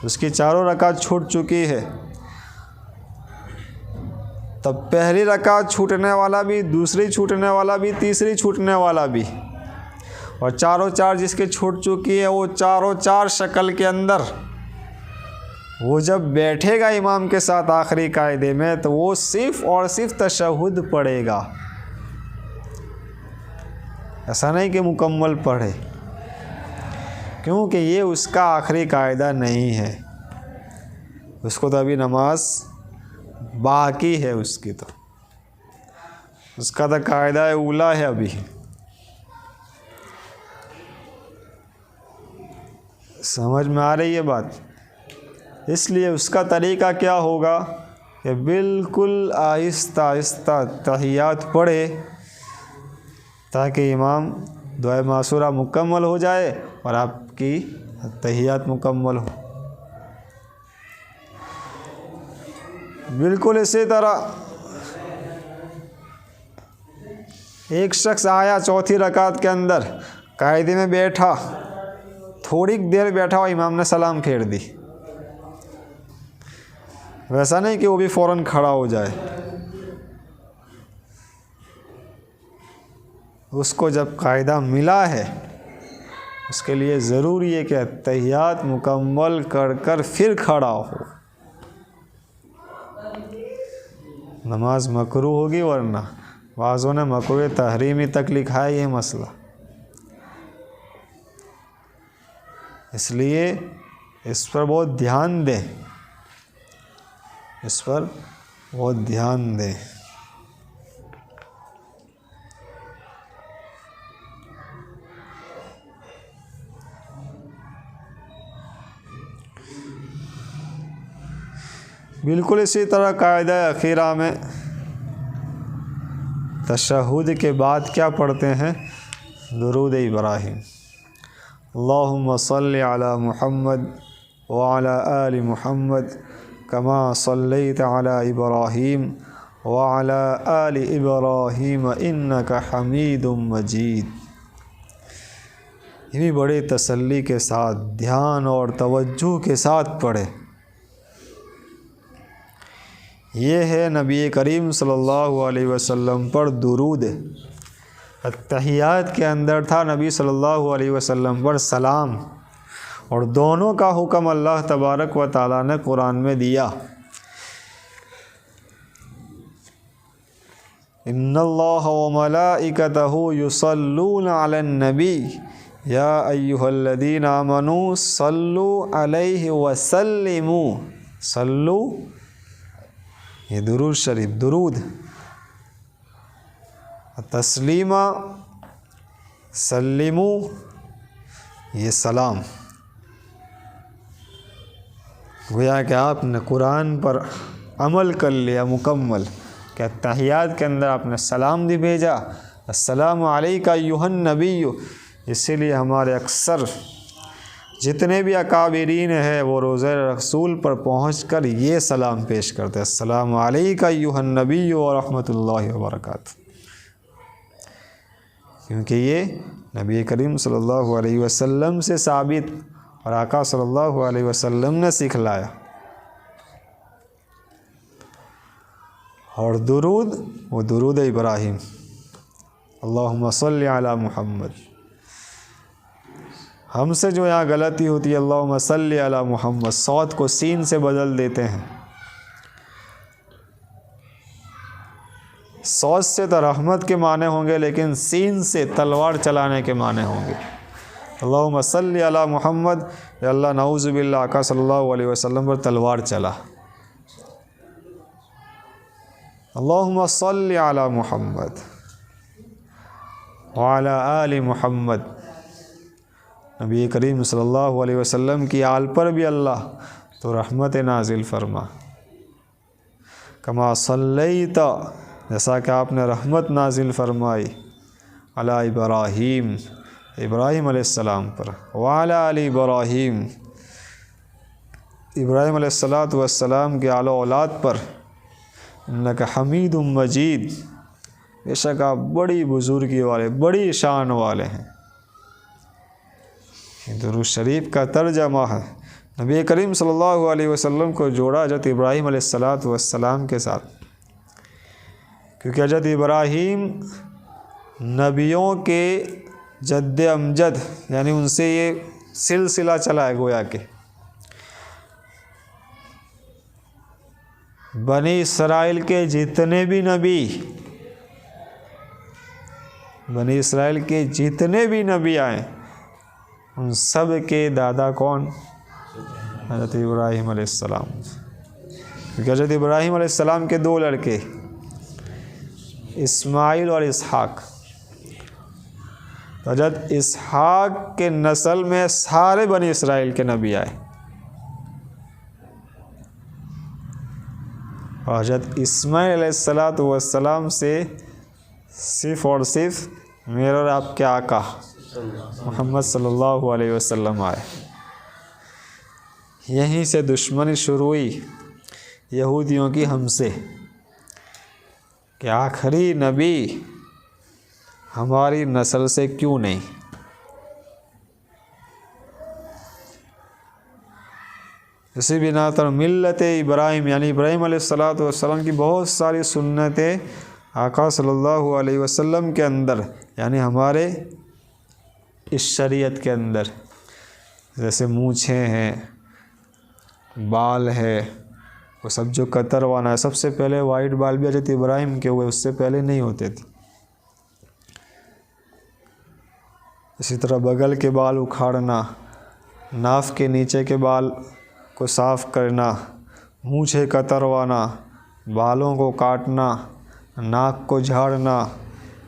उसकी 4 रकात छूट चुकी है, तब पहली रकात छूटने वाला भी, दूसरी छूटने वाला भी, तीसरी छूटने वाला भी, और चारों 4 जिसके छूट चुकी है, वो चारों 4 शक्ल के अंदर वो जब बैठेगा इमाम के साथ आखिरी कायदे में, तो वो सिर्फ़ और सिर्फ तशहुद पढ़ेगा, ऐसा नहीं कि मुकम्मल पढ़े, क्योंकि ये उसका आखिरी कायदा नहीं है, उसको तो अभी नमाज बाकी है, उसकी तो उसका तो कायदा उला है अभी। समझ में आ रही है बात? इसलिए उसका तरीक़ा क्या होगा कि बिल्कुल आहिस्ता आहिस्ता तहियात पढ़े, ताकि इमाम दुआ मासूरा मुकम्मल हो जाए और आपकी तहियात मुकम्मल हो। बिल्कुल इसी तरह एक शख्स आया चौथी रकात के अंदर, कायदे में बैठा, थोड़ी देर बैठा और इमाम ने सलाम फेर दी, वैसा नहीं कि वो भी फ़ौरन खड़ा हो जाए, उसको जब कायदा मिला है उसके लिए ज़रूरी है कि तहियात मुकम्मल कर कर फिर खड़ा हो, नमाज मकरूह होगी, वरना वाज़ों ने मकरूह तहरीमी तक लिखा है ये मसला। इसलिए इस पर बहुत ध्यान दें, इस पर बहुत ध्यान दें। बिल्कुल इसी तरह कायदा अखीरा में तशहुद के बाद क्या पढ़ते हैं? दुरूद इब्राहिम। अल्लाहुम्मा सल्लि अला मुहम्मद व अला आलि मुहम्मद कमा सल्लैता अला इब्राहीम व अला आलि इब्राहीम इन्नका हमीदुम मजीद। ये भी बड़े तसल्ली के साथ, ध्यान और तवज्जो के साथ पढ़े। ये है नबी करीम सल्लल्लाहु अलैहि वसल्लम पर दुरूद। अत्तहियात के अंदर था नबी सल्लल्लाहु अलैहि वसल्लम पर सलाम, और दोनों का हुक्म अल्लाह तबारक व तआला ने कुरान में दिया। इन्नल्लाह व मलाइकतहु युसल्लूना अलन नबी या अय्युहल्लज़ीना आमनू सल्लु अलैहि व सल्लिमू। सल्लु ये दुरूद शरीफ, दुरूद। तस्लीमा, सल्लिमू ये सलाम। गोया कि आपने कुरान पर अमल कर लिया मुकम्मल, क्या तहियात के अंदर आपने सलाम भी भेजा, अस्सलामु अलैका अय्युहन नबिय्यु। इसीलिए हमारे अक्सर जितने भी अकाबिरीन हैं वो रोज़े रसूल पर पहुंचकर ये सलाम पेश करते हैं, अस्सलामु अलैका अय्युहन नबिय्यु व रहमतुल्लाहि व बरकातुहू। क्योंकि ये नबी करीम सल्लल्लाहु अलैहि वसल्लम से साबित और आका सल्लल्लाहु अलैहि वसल्लम ने सिखलाया। और दुरूद वो दुरूद इब्राहिम, अल्लाहुम्मा सल्लि अला मुहम्मद। हमसे जो यहाँ गलती होती है, अल्लाहुम्मा सल्लि अला मुहम्मद, सौत को सीन से बदल देते हैं। सौत से तो रहमत के माने होंगे, लेकिन सीन से तलवार चलाने के माने होंगे। अल्लाहुम्मा सल्लि अला मुहम्मद, या अल्लाह नऊज़ु बिल्लाह आका सल्लल्लाहु अलैहि वसल्लम पर तलवार चला। अल्लाहुम्मा सल्लि अला मुहम्मद व अला आलि मुहम्मद। नबी करीम सल्लल्लाहु अलैहि वसल्लम की आल पर भी अल्लाह तो रहमत नाजिल फरमा। कमा सल्लैता, जैसा कि आपने रहमत नाजिल फरमाई, अला इब्राहीम, इब्राहीम अलैहिस्सलाम पर, व अला आलि इब्राहीम, इब्राहीम अलैहिस्सलातु वस्सलाम के आलो औलाद पर, इन्नका हमीदुम मजीद, बेशक आप बड़ी बुजुर्गी वाले, बड़ी शान वाले हैं। दुरूद शरीफ का तर्जमा है। नबी करीम सल्लल्लाहु अलैहि वसल्लम को जोड़ा हज़रत इब्राहीम अलैहिस्सलातु वस्सलाम के साथ, क्योंकि हज़रत इब्राहीम नबियों के जद्द अमजद, यानी उनसे ये सिलसिला चला है। गोया के बनी इसराइल के जितने भी नबी, बनी इसराइल के जितने भी नबी आए, उन सब के दादा कौन? हज़रत इब्राहीम अलैहिस्सलाम। क्योंकि हज़रत इब्राहीम अलैहिस्सलाम के दो लड़के, इस्माइल और इसहाक। तो हज़रत इसहाक के नस्ल में सारे बनी इसराइल के नबी आए, और हज़रत इस्माइल अलैहिस्सलातु वस्सलाम से सिर्फ़ और सिर्फ मेरे और आपके आका मोहम्मद सल्लल्लाहु अलैहि वसल्लम आए। यहीं से दुश्मनी शुरू हुई यहूदियों की हमसे, कि आखिरी नबी हमारी नस्ल से क्यों नहीं। इसी बिना पर मिल्लत इब्राहिम, यानी इब्राहिम अलैहिस्सलातु वस्सलाम की बहुत सारी सुन्नतें आका सल्लल्लाहु अलैहि वसल्लम के अंदर, यानी हमारे इस शरीयत के अंदर, जैसे मूँछें हैं, बाल है, वो सब जो कतरवाना है। सबसे पहले वाइट बाल भी हज़रत इब्राहिम के हुए, उससे पहले नहीं होते थे। इसी तरह बगल के बाल उखाड़ना, नाफ के नीचे के बाल को साफ़ करना, मूँछें कतरवाना, बालों को काटना, नाक को झाड़ना,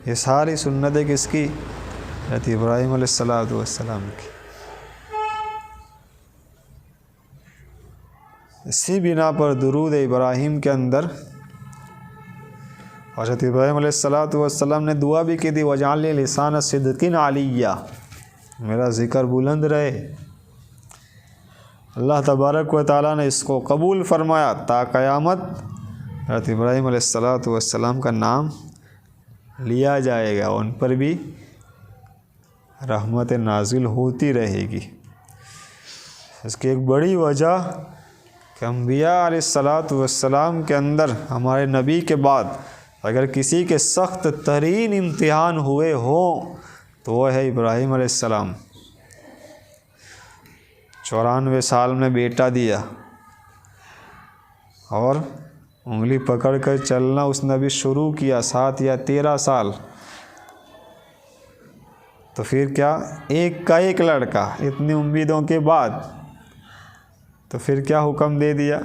ये सारी सुन्नतें किसकी? हज़रत इब्राहीम अलैहिस्सलातु वस्सलाम की। इसी बिना पर दुरूद इब्राहिम के अंदर हज़रत इब्राहिम अलैहिस्सलाम ने दुआ भी की थी, वजाल लिसान सिद्किन आलिया, मेरा ज़िक्र बुलंद रहे। अल्लाह तबारक व तआला ने इसको कबूल फरमाया। ता क़यामत हज़रत इब्राहिम अलैहिस्सलाम का नाम लिया जाएगा, उन पर भी रहमत नाजिल होती रहेगी। इसकी एक बड़ी वजह कि अम्बिया अलैहिस्सलाम के अंदर हमारे नबी के बाद अगर किसी के सख्त तरीन इम्तिहान हुए हों तो वह है इब्राहिम अलैहिस्सलाम। 94 साल में बेटा दिया और उंगली पकड़ कर चलना उसने अभी शुरू किया 7 या 13 साल, तो फिर क्या एक का एक लड़का, इतनी उम्मीदों के बाद, तो फिर क्या हुक्म दे दिया।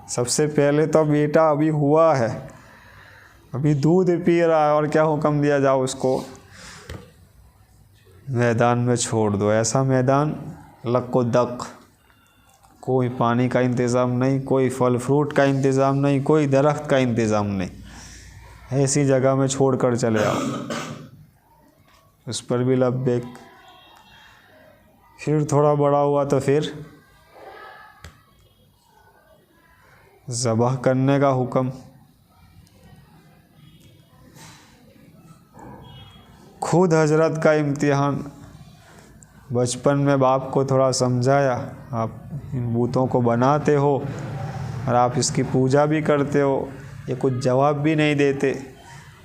सबसे पहले तो बेटा अभी हुआ है, अभी दूध पी रहा है, और क्या हुक्म दिया, जाओ उसको मैदान में छोड़ दो। ऐसा मैदान लक्को दक, कोई पानी का इंतज़ाम नहीं, कोई फल फ्रूट का इंतज़ाम नहीं, कोई दरख्त का इंतज़ाम नहीं, ऐसी जगह में छोड़ कर चले आओ। उस पर भी लब्बैक। फिर थोड़ा बड़ा हुआ तो फिर ज़बह करने का हुक्म। खुद हजरत का इम्तिहान। बचपन में बाप को थोड़ा समझाया, आप इन बूतों को बनाते हो और आप इसकी पूजा भी करते हो, ये कुछ जवाब भी नहीं देते।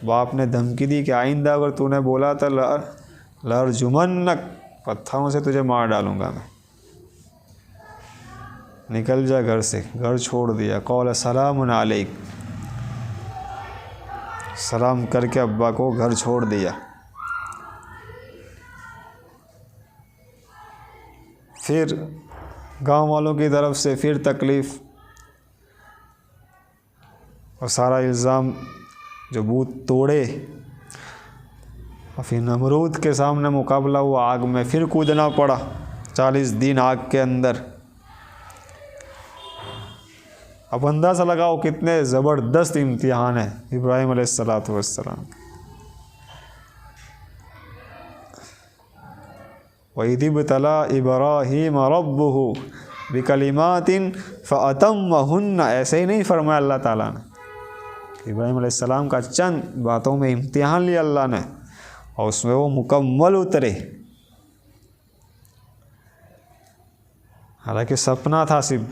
बाप ने धमकी दी कि आइंदा अगर तूने बोला तो लरजुमन्नक, पत्थरों से तुझे मार डालूंगा मैं, निकल जा घर से। घर छोड़ दिया। कौल सलामुन अलैक, सलाम करके अब्बा को घर छोड़ दिया। फिर गांव वालों की तरफ से फिर तकलीफ़ और सारा इल्ज़ाम, जो बूत तोड़े, और फिर नमरूद के सामने मुकाबला हुआ, आग में फिर कूदना पड़ा 40 दिन आग के अंदर। अब अंदाज़ा लगाओ कितने ज़बरदस्त इम्तिहान है इब्राहिम अलैहिस्सलाम। वइज़िब्तला इब्राहीम रब्बुहु बिकलिमातिन फ़अतम्महुन्ना, ऐसे ही नहीं फरमाया अल्लाह ताला ने। इब्राहिम अलैहिस्सलाम का चंद बातों में इम्तिहान लिया अल्लाह ने और उसमें वो मुकम्मल उतरे। हालांकि सपना था सिर्फ,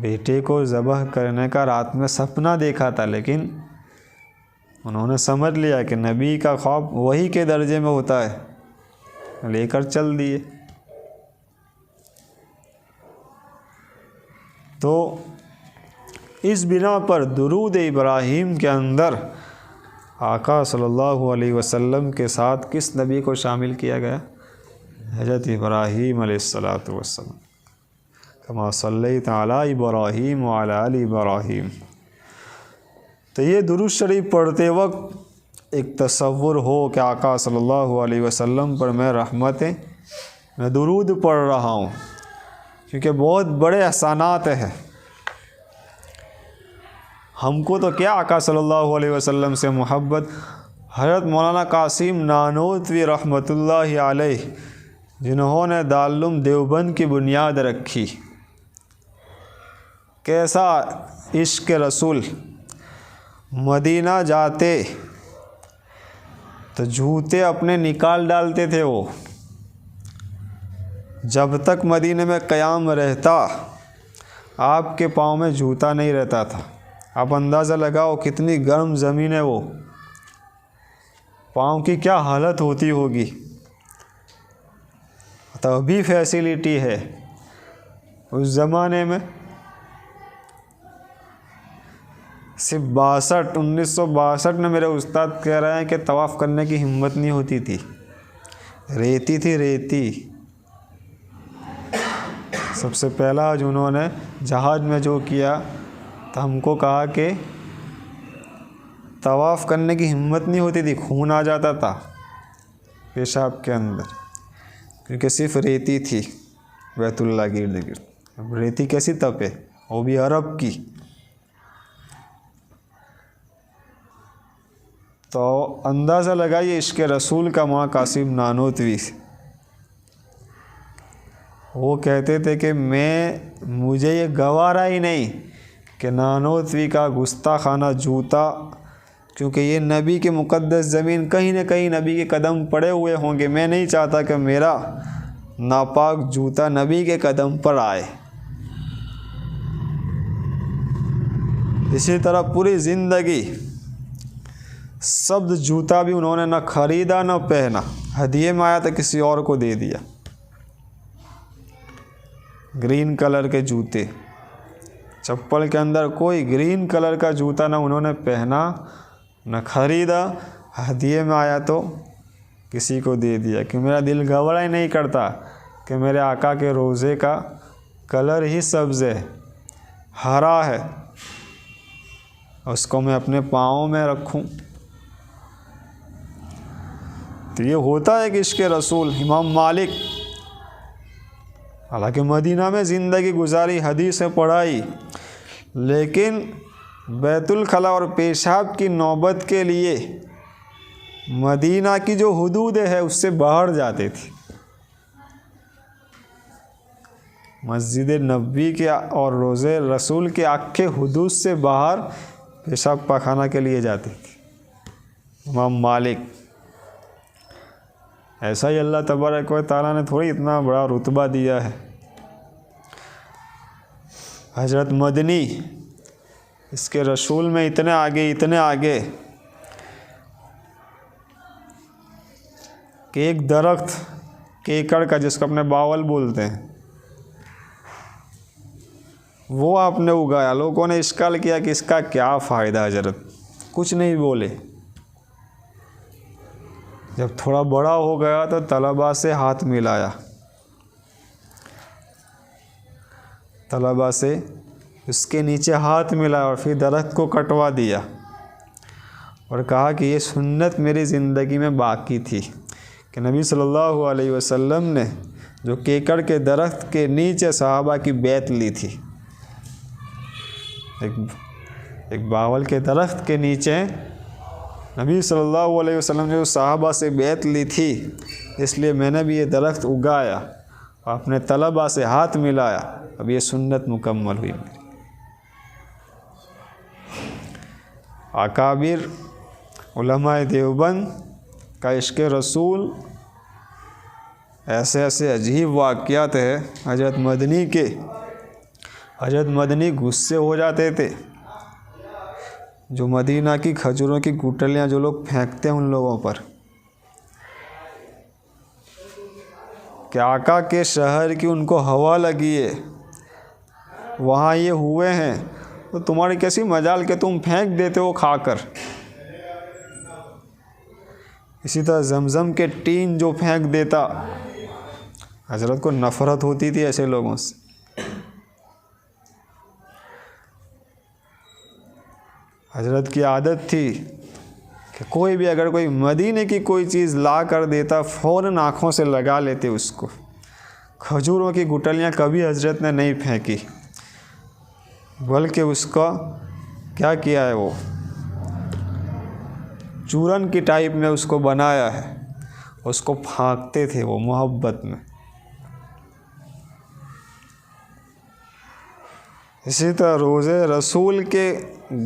बेटे को ज़बह करने का रात में सपना देखा था, लेकिन उन्होंने समझ लिया कि नबी का ख्वाब वही के दर्जे में होता है, लेकर चल दिए। तो इस बिना पर दुरूद इब्राहिम के अंदर आका सल्लल्लाहु अलैहि वसल्लम के साथ किस नबी को शामिल किया गया? हज़रत इब्राहीम अलैहिस्सलातु वस्सलाम। कमा सल्लैता अला इब्राहीम व अला आलि इब्राहीम। तो ये दुरूद शरीफ पढ़ते वक्त एक तसव्वुर हो कि आका सल्लल्लाहु अलैहि वसल्लम पर मैं दुरूद पढ़ रहा हूँ, क्योंकि बहुत बड़े एहसानात हैं। हमको तो क्या आका सल्लल्लाहु अलैहि वसल्लम से मोहब्बत। हज़रत मौलाना कासिम नानोतवी रहमतुल्लाहि अलैह, जिन्होंने दारुल देवबंद की बुनियाद रखी, कैसा इश्क रसूल। मदीना जाते तो जूते अपने निकाल डालते थे वो, जब तक मदीने में क़याम रहता आपके पाँव में जूता नहीं रहता था। आप अंदाज़ा लगाओ कितनी गर्म ज़मीन है वो, पाँव की क्या हालत होती होगी। तो अभी फैसिलिटी है, उस ज़माने में सिर्फ 1962 में मेरे उस्ताद कह रहे हैं कि तवाफ़ करने की हिम्मत नहीं होती थी, रेती थी रेती। सबसे पहला आज उन्होंने जहाज़ में जो किया तो हमको कहा कि तवाफ़ करने की हिम्मत नहीं होती थी, खून आ जाता था पेशाब के अंदर, क्योंकि सिर्फ रेती थी बैतुल्लाह गिर्द गिर्द। अब रेती कैसी तपे, वो भी अरब की। तो अंदाज़ा लगाइए इश्क़ रसूल का माँ कासिम नानोतवी से। वो कहते थे कि मुझे ये गवारा ही नहीं कि नानोतवी का गुस्ताखाना जूता, क्योंकि ये नबी के मुक़द्दस ज़मीन कहीं न कहीं नबी के कदम पड़े हुए होंगे, मैं नहीं चाहता कि मेरा नापाक जूता नबी के कदम पर आए। इसी तरह पूरी ज़िंदगी शब्द जूता भी उन्होंने न ख़रीदा न पहना, हदिये में आया तो किसी और को दे दिया। ग्रीन कलर के जूते, चप्पल के अंदर कोई ग्रीन कलर का जूता ना उन्होंने पहना न ख़रीदा, हदिये में आया तो किसी को दे दिया। कि मेरा दिल गवारा ही नहीं करता कि मेरे आका के रोज़े का कलर ही सब्ज़ है, हरा है, उसको मैं अपने पाँव में रखूं। तो ये होता है कि इश्क़ रसूल। इमाम मालिक हालांकि मदीना में ज़िंदगी गुजारी, हदीसें पढ़ाई, लेकिन बैतुल खला और पेशाब की नौबत के लिए मदीना की जो हुदूद है उससे बाहर जाते थे। मस्जिद नबवी के और रोज़े रसूल के आखे हुदूद से बाहर पेशाब पाखाना के लिए जाते थे इमाम मालिक। ऐसा ही अल्लाह तबारक व तआला ने थोड़ी इतना बड़ा रुतबा दिया है। हज़रत मदनी इसके रसूल में इतने आगे कि एक दरख्त केकड़ का, जिसको अपने बावल बोलते हैं, वो आपने उगाया। लोगों ने इश्काल किया कि इसका क्या फ़ायदा। हज़रत कुछ नहीं बोले। जब थोड़ा बड़ा हो गया तो तलबा से हाथ मिलाया, तलबा से उसके नीचे हाथ मिलाया और फिर दरख्त को कटवा दिया और कहा कि ये सुन्नत मेरी ज़िंदगी में बाकी थी कि नबी सल्लल्लाहु अलैहि वसल्लम ने जो केकड़ के दरख्त के नीचे सहाबा की बैत ली थी, एक बावल के दरख्त के नीचे नबी सल्लल्लाहु अलैहि वसल्लम ने जो सहाबा से बैत ली थी, इसलिए मैंने भी ये दरख्त उगाया और अपने तलबा से हाथ मिलाया। अब ये सुन्नत मुकम्मल हुई मेरी। अकाबिर उलमाए देवबंद का इश्क़ रसूल, ऐसे ऐसे अजीब वाक़यात है हज़रत मदनी के। हज़रत मदनी गुस्से हो जाते थे। जो मदीना की खजूरों की गुठलियाँ जो लोग फेंकते हैं उन लोगों पर, कि आका के शहर की उनको हवा लगी है, वहाँ ये हुए हैं, तो तुम्हारी कैसी मजाल के तुम फेंक देते हो खाकर। इसी तरह जमज़म के टीन जो फेंक देता, हज़रत को नफ़रत होती थी ऐसे लोगों से। हज़रत की आदत थी कि कोई भी अगर कोई मदीने की कोई चीज़ ला कर देता, फ़ौरन आँखों से लगा लेते उसको। खजूरों की गुठलियाँ कभी हज़रत ने नहीं फेंकी, बल्कि उसका क्या किया है, वो चूरन की टाइप में उसको बनाया है, उसको फाँकते थे वो मोहब्बत में। इसी तरह रोज़े रसूल के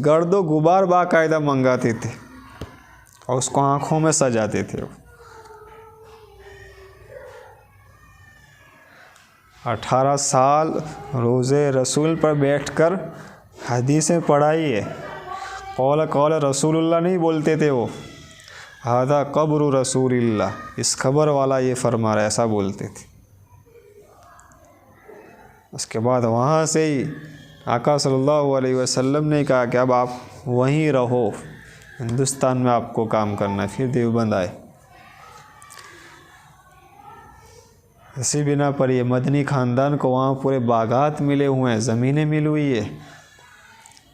गर्दो गुबार बाकायदा मंगाते थे और उसको आँखों में सजाते थे। 18 साल रोज़े रसूल पर बैठकर हदीसें पढ़ाई है। कौल रसूलुल्लाह नहीं बोलते थे वो, हादा कब्र रसूलिल्लाह, इस खबर वाला ये फरमा रहा, ऐसा बोलते थे। उसके बाद वहाँ से ही आका सल्लल्लाहु अलैहि वसल्लम ने कहा कि अब आप वहीं रहो, हिंदुस्तान में आपको काम करना है। फिर देवबंद आए। इसी बिना पर ये मदनी ख़ानदान को वहाँ पूरे बागात मिले हुए हैं, ज़मीनें मिली हुई है।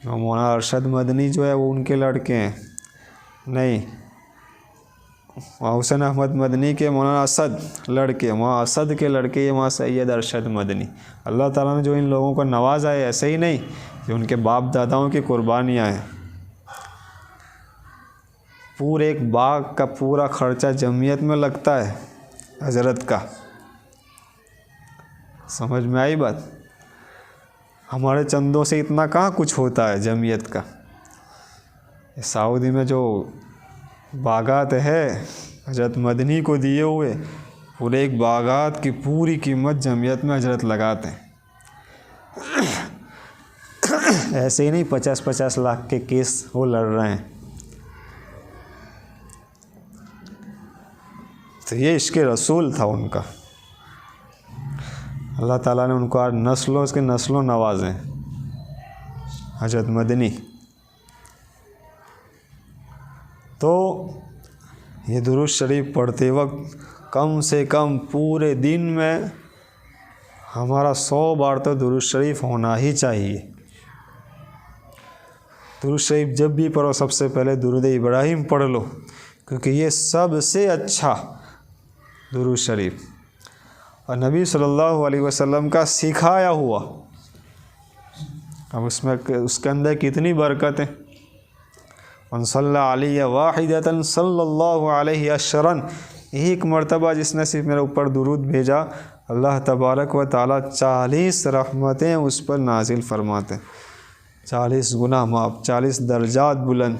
मौलाना अरशद मदनी जो है वो उनके लड़के हैं, नहीं, वहाँ हुसैन अहमद मदनी के मौलाना असद लड़के, वहाँ असद के लड़के, वहाँ सैयद अरशद मदनी। अल्लाह ताला ने जो इन लोगों को नवाजा है, ऐसे ही नहीं कि उनके बाप दादाओं की कुर्बानियाँ हैं। पूरे एक बाग का पूरा खर्चा जमीयत में लगता है हजरत का। समझ में आई बात? हमारे चंदों से इतना कहाँ कुछ होता है जमीयत का। सऊदी में जो बागात है हजरत मदनी को दिए हुए, पूरे एक बागात की पूरी कीमत जमीयत में हजरत लगाते हैं। ऐसे ही नहीं 50-50 लाख के केस वो लड़ रहे हैं। तो ये इश्क़ रसूल था उनका। अल्लाह ताला ने उनको आज नस्लों नवाजे हजरत मदनी। तो ये दुरूद शरीफ पढ़ते वक्त कम से कम पूरे दिन में हमारा 100 बार तो दुरूद शरीफ होना ही चाहिए। दुरूद शरीफ जब भी पढ़ो सबसे पहले दुरूद इब्राहिम पढ़ लो, क्योंकि ये सबसे अच्छा दुरूद शरीफ और नबी सल्लल्लाहु अलैहि वसल्लम का सिखाया हुआ। अब उसके अंदर कितनी बरकत है। मन सल्ला अलैहि वाहिदतन सल्लल्लाहु अलैहि अशरन, एक मरतबा जिसने सिर्फ मेरे ऊपर दुरूद भेजा, अल्लाह तबारक व ताला 40 रहमतें उस पर नाजिल फरमाते, 40 गुनाह माफ़, 40 दर्जात बुलंद।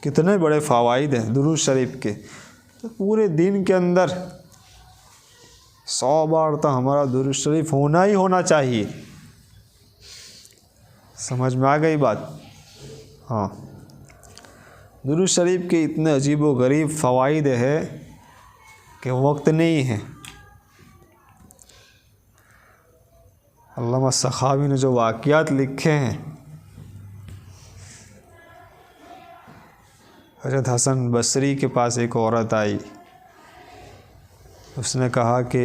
कितने बड़े फ़वाइद हैं दुरूद शरीफ के। तो पूरे दिन के अंदर 100 बार तो हमारा दुरूद शरीफ होना ही होना चाहिए। समझ में आ गई बात? हाँ, दुरूद शरीफ के इतने अजीब व गरीब फ़वाइद है कि वक्त नहीं है। अल्लामा सखावी ने जो वाक़ियात लिखे हैं, हज़रत हसन बसरी के पास एक औरत आई, उसने कहा कि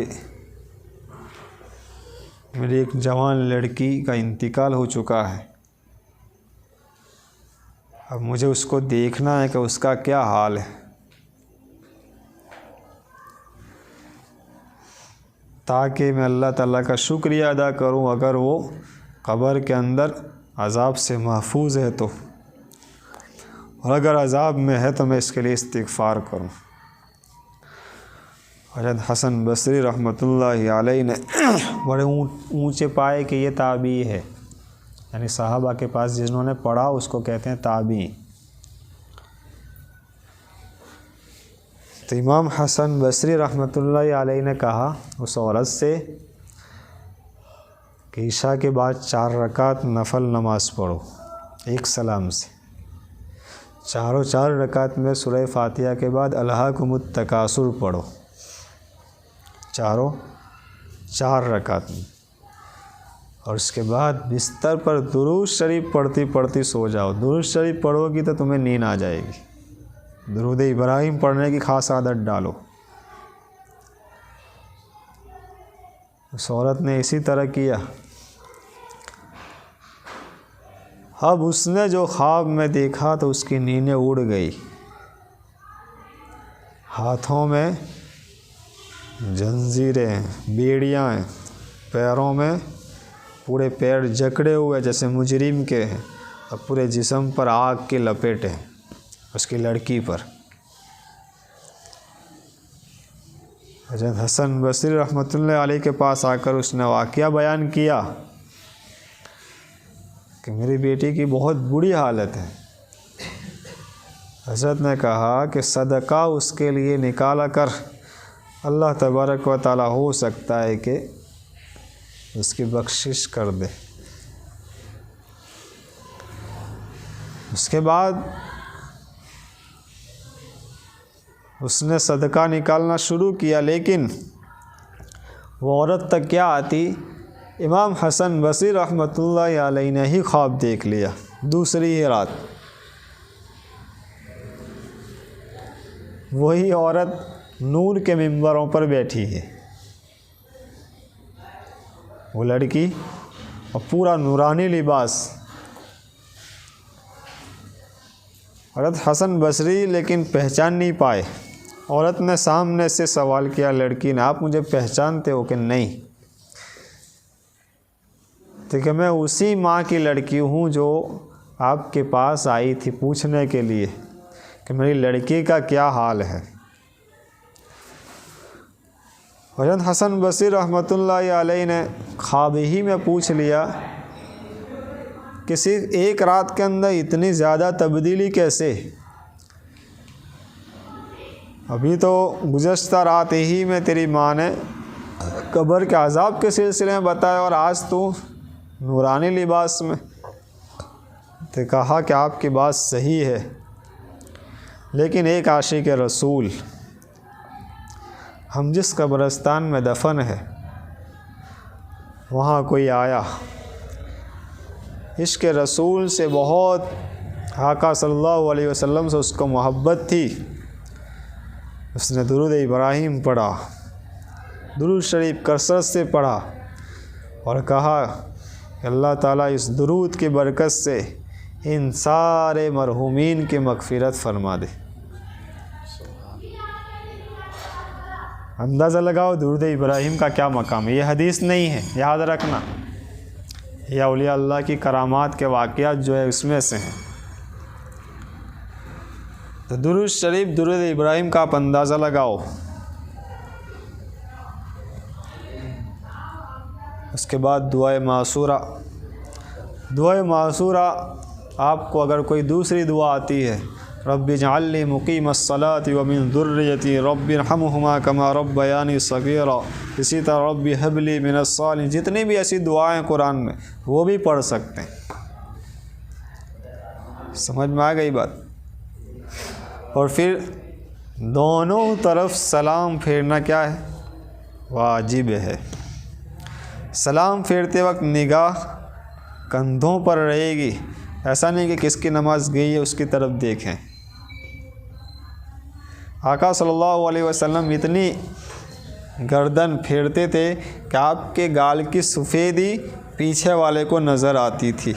मेरी एक जवान लड़की का इंतकाल हो चुका है, अब मुझे उसको देखना है कि उसका क्या हाल है, ताकि मैं अल्लाह ताला का शुक्रिया अदा करूं अगर वो कब्र के अंदर अज़ाब से महफूज है तो, और अगर अज़ाब में है तो मैं इसके लिए इस्तिग़फ़ार करूं। हज़रत हसन बसरी रहमतुल्लाहि अलैहि ने बड़े ऊंचे पाए कि ये ताबी है, यानी सहाबा के पास जिन्होंने पढ़ा उसको कहते हैं ताबी। तो इमाम हसन बसरी रहमतुल्लाहि अलैहि ने कहा उस औरत से कि ईशा के बाद 4 रकात नफल नमाज पढ़ो एक सलाम से, चारों 4 रकात में सूरह फातिहा के बाद अलहाकुमुत तकासुर पढ़ो, चारों 4 रकात में, और उसके बाद बिस्तर पर दुरूद शरीफ पढ़ती पढ़ती सो जाओ। दुरूद शरीफ पढ़ोगी तो तुम्हें नींद आ जाएगी। दुरूद इब्राहिम पढ़ने की ख़ास आदत डालो। उस औरत ने इसी तरह किया। अब उसने जो ख्वाब में देखा तो उसकी नींदें उड़ गई। हाथों में जंजीरें हैं, बेड़ियाँ हैं, पैरों में पूरे पैर जकड़े हुए जैसे मुजरिम के हैं, और पूरे जिस्म पर आग की लपेट है उसकी लड़की पर। हज़रत हसन बसरी रहमतुल्लाह अलैहि के पास आकर उसने वाक़या बयान किया कि मेरी बेटी की बहुत बुरी हालत है। हज़रत ने कहा कि सदका उसके लिए निकाला कर, अल्लाह तबारक व ताला हो सकता है कि उसकी बख्शिश कर दे। उसके बाद उसने सदका निकालना शुरू किया, लेकिन वो औरत तक क्या आती, इमाम हसन बसरी रहमतुल्लाहि अलैहि ने ही ख्वाब देख लिया दूसरी ही रात। वही औरत नूर के मिंबरों पर बैठी है, वो लड़की, और पूरा नूरानी लिबास, हज़रत हसन बसरी लेकिन पहचान नहीं पाए। औरत ने सामने से सवाल किया लड़की ने, आप मुझे पहचानते हो कि नहीं? तो कि मैं उसी माँ की लड़की हूँ जो आपके पास आई थी पूछने के लिए कि मेरी लड़की का क्या हाल है। हज़रत हसन बसरी रहमतुल्लाहि अलैहि ने ख्वाब ही में पूछ लिया कि सिर्फ एक रात के अंदर इतनी ज़्यादा तब्दीली कैसे? अभी तो गुज़श्ता रात ही में तेरी माँ ने कब्र के अज़ाब के सिलसिले में बताया और आज तू नूरानी लिबास में। तो कहा कि आपकी बात सही है, लेकिन एक आशिक रसूल हम जिस कब्रिस्तान में दफन है वहाँ कोई आया, इश्क़ रसूल से बहुत आका सल्लल्लाहु अलैहि वसल्लम से उसको मोहब्बत थी। उसने दुरूद इब्राहिम पढ़ा, दुरूद शरीफ कसरत से पढ़ा और कहा कि अल्लाह ताला इस दुरूद की बरकत से इन सारे मरहूमीन की मग़फ़िरत फ़रमा दे। अंदाज़ा लगाओ दुरूद इब्राहिम का क्या मकाम है। ये हदीस नहीं है, याद रखना, यह औलिया अल्लाह की करामात के वाक़यात जो है इसमें से हैं। तो दुरूद शरीफ दुरूद इब्राहिम का आप अंदाज़ा लगाओ। उसके बाद दुआए मासूरा। दुआए मासूरा आपको अगर कोई दूसरी दुआ आती है, रब्बि जअल्नी मुक़ीमस्सलाति व मिन ज़ुर्रिय्यती रब्बिरहमहुमा कमा रब्बयानी सग़ीरा, इसी तरह रब्बि हबली मिनस्सालिहीन, जितनी भी ऐसी दुआएं कुरान में वो भी पढ़ सकते हैं। समझ में आ गई बात? और फिर दोनों तरफ सलाम फेरना क्या है? वाजिब है। सलाम फेरते वक्त निगाह कंधों पर रहेगी, ऐसा नहीं कि किसकी नमाज गई है उसकी तरफ देखें। आका सल्लल्लाहु अलैहि वसल्लम इतनी गर्दन फेरते थे कि आपके गाल की सफ़ेदी पीछे वाले को नज़र आती थी।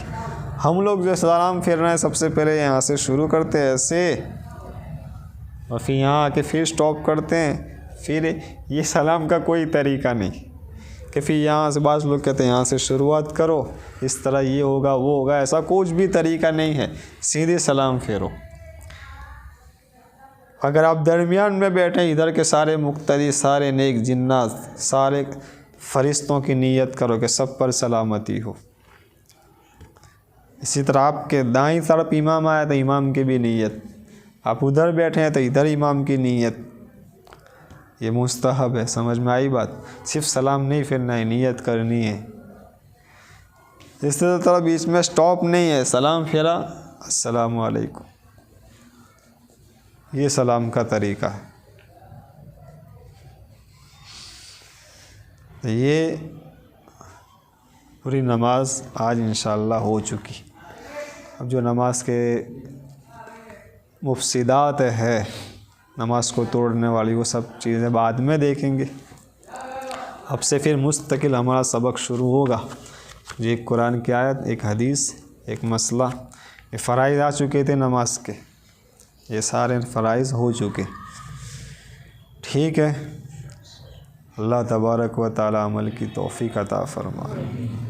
हम लोग जो सलाम फेर रहे हैं सबसे पहले यहाँ से शुरू करते हैं ऐसे, और फिर यहाँ आके फिर स्टॉप करते हैं। फिर ये सलाम का कोई तरीका नहीं कि फिर यहाँ से बाज़ लोग कहते हैं यहाँ से शुरुआत करो, इस तरह ये होगा वो होगा, ऐसा कुछ भी तरीका नहीं है। सीधे सलाम फेरो। अगर आप दरमियान में बैठे, इधर के सारे मुक्तदी, सारे नेक जिन्नात, सारे फरिश्तों की नीयत करो कि सब पर सलामती हो। इसी तरह आपके दाईं तरफ इमाम आया तो इमाम की भी नीयत, आप उधर बैठे हैं तो इधर इमाम की नीयत, ये मुस्तहब है। समझ में आई बात? सिर्फ सलाम नहीं फेरना है, नीयत करनी है। इस तरह बीच में स्टॉप नहीं है, सलाम फेरा अस्सलामु अलैकुम, ये सलाम का तरीका है। तो ये पूरी नमाज आज इंशाअल्लाह हो चुकी। अब जो नमाज के मुफसिदात है, नमाज को तोड़ने वाली, वो सब चीज़ें बाद में देखेंगे। अब से फिर मुस्तकिल हमारा सबक शुरू होगा। जो एक कुरान की आयत, एक हदीस, एक मसला, ये फ़राइज़ आ चुके थे नमाज के, ये सारे फ़राइज़ हो चुके। ठीक है, अल्लाह तबारक व तआला अमल की तौफ़ीक़ अता फ़रमाए।